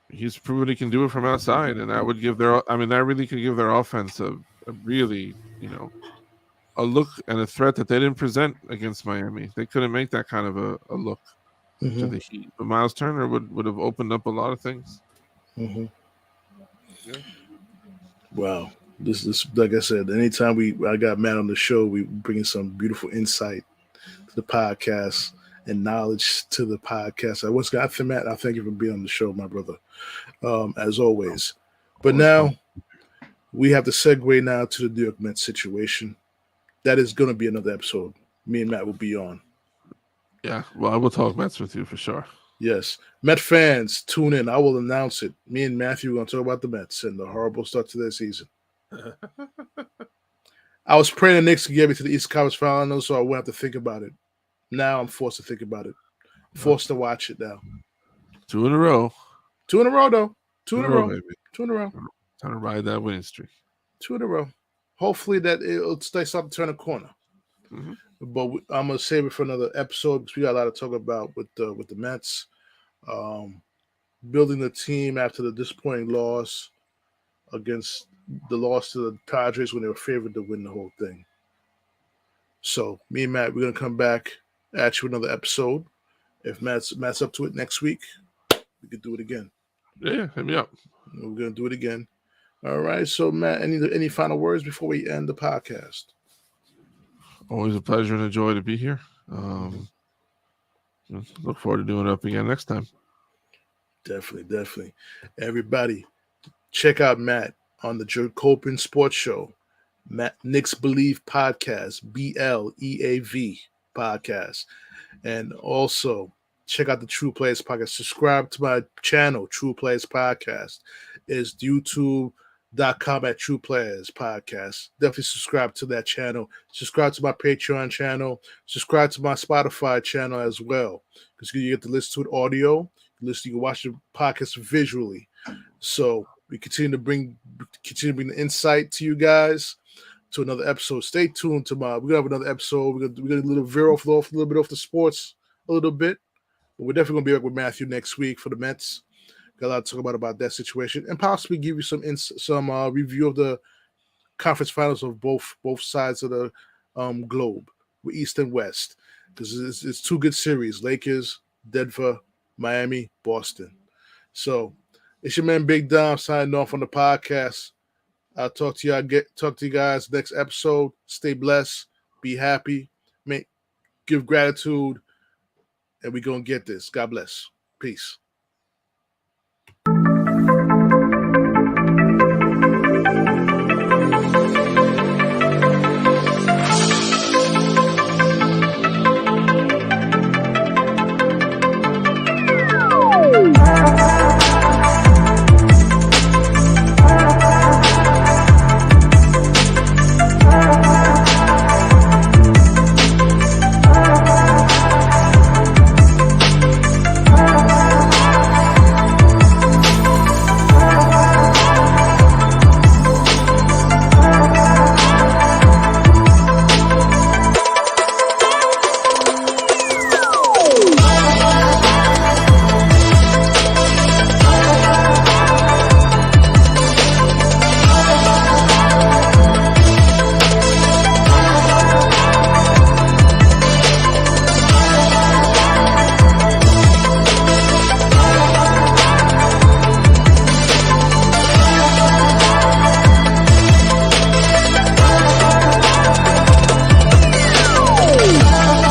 he's proven he can do it from outside. And that would give that really could give their offense a really, a look and a threat that they didn't present against Miami. They couldn't make that kind of a look to the Heat. But Miles Turner would have opened up a lot of things. Yeah. Wow. This like I said, anytime I got Matt on the show, we bring in some beautiful insight to the podcast and knowledge to the podcast. Matt, I thank you for being on the show, my brother, as always. But now we have to segue now to the New York Mets situation. That is going to be another episode. Me and Matt will be on. Yeah, well, I will talk Mets with you for sure. Yes. Met fans, tune in. I will announce it. Me and Matthew are going to talk about the Mets and the horrible start to their season. I was praying the Knicks could get me to the East Conference Finals so I wouldn't have to think about it. Now I'm forced to think about it. I'm forced to watch it now. 2 in a row. 2 in a row, though. 2 in a row. Baby. 2 in a row. Time to ride that winning streak. 2 in a row. Hopefully that it'll start to turn a corner. But I'm going to save it for another episode because we got a lot to talk about with the Mets. Building the team after the disappointing loss against the loss to the Padres when they were favored to win the whole thing. So me and Matt, we're going to come back at you another episode. If Matt's up to it next week, we could do it again. Yeah, hit me up. We're going to do it again. All right. So Matt, any final words before we end the podcast? Always a pleasure and a joy to be here. Look forward to doing it up again next time. Definitely. Everybody, check out Matt on the Jacobin Sports Show, Knicks Bleav podcast, BLEAV podcast. And also check out the True Players podcast. Subscribe to my channel, True Players Podcast. It's youtube.com/True Players Podcast. Definitely subscribe to that channel. Subscribe to my Patreon channel. Subscribe to my Spotify channel as well. Because you get to listen to it audio. You can watch the podcast visually. So we continue to bring the insight to you guys. to another episode. Stay tuned tomorrow. We're gonna have another episode. We're gonna a little veer off a little bit off the sports a little bit. But we're definitely gonna be back with Matthew next week for the Mets. Got a lot to talk about that situation, and possibly give you some review of the conference finals of both sides of the globe, with East and West, because it's two good series: Lakers, Denver, Miami, Boston. So it's your man Big Dom signing off on the podcast. I'll talk to you guys next episode. Stay blessed, be happy, give gratitude, and we're gonna get this. God bless. Peace.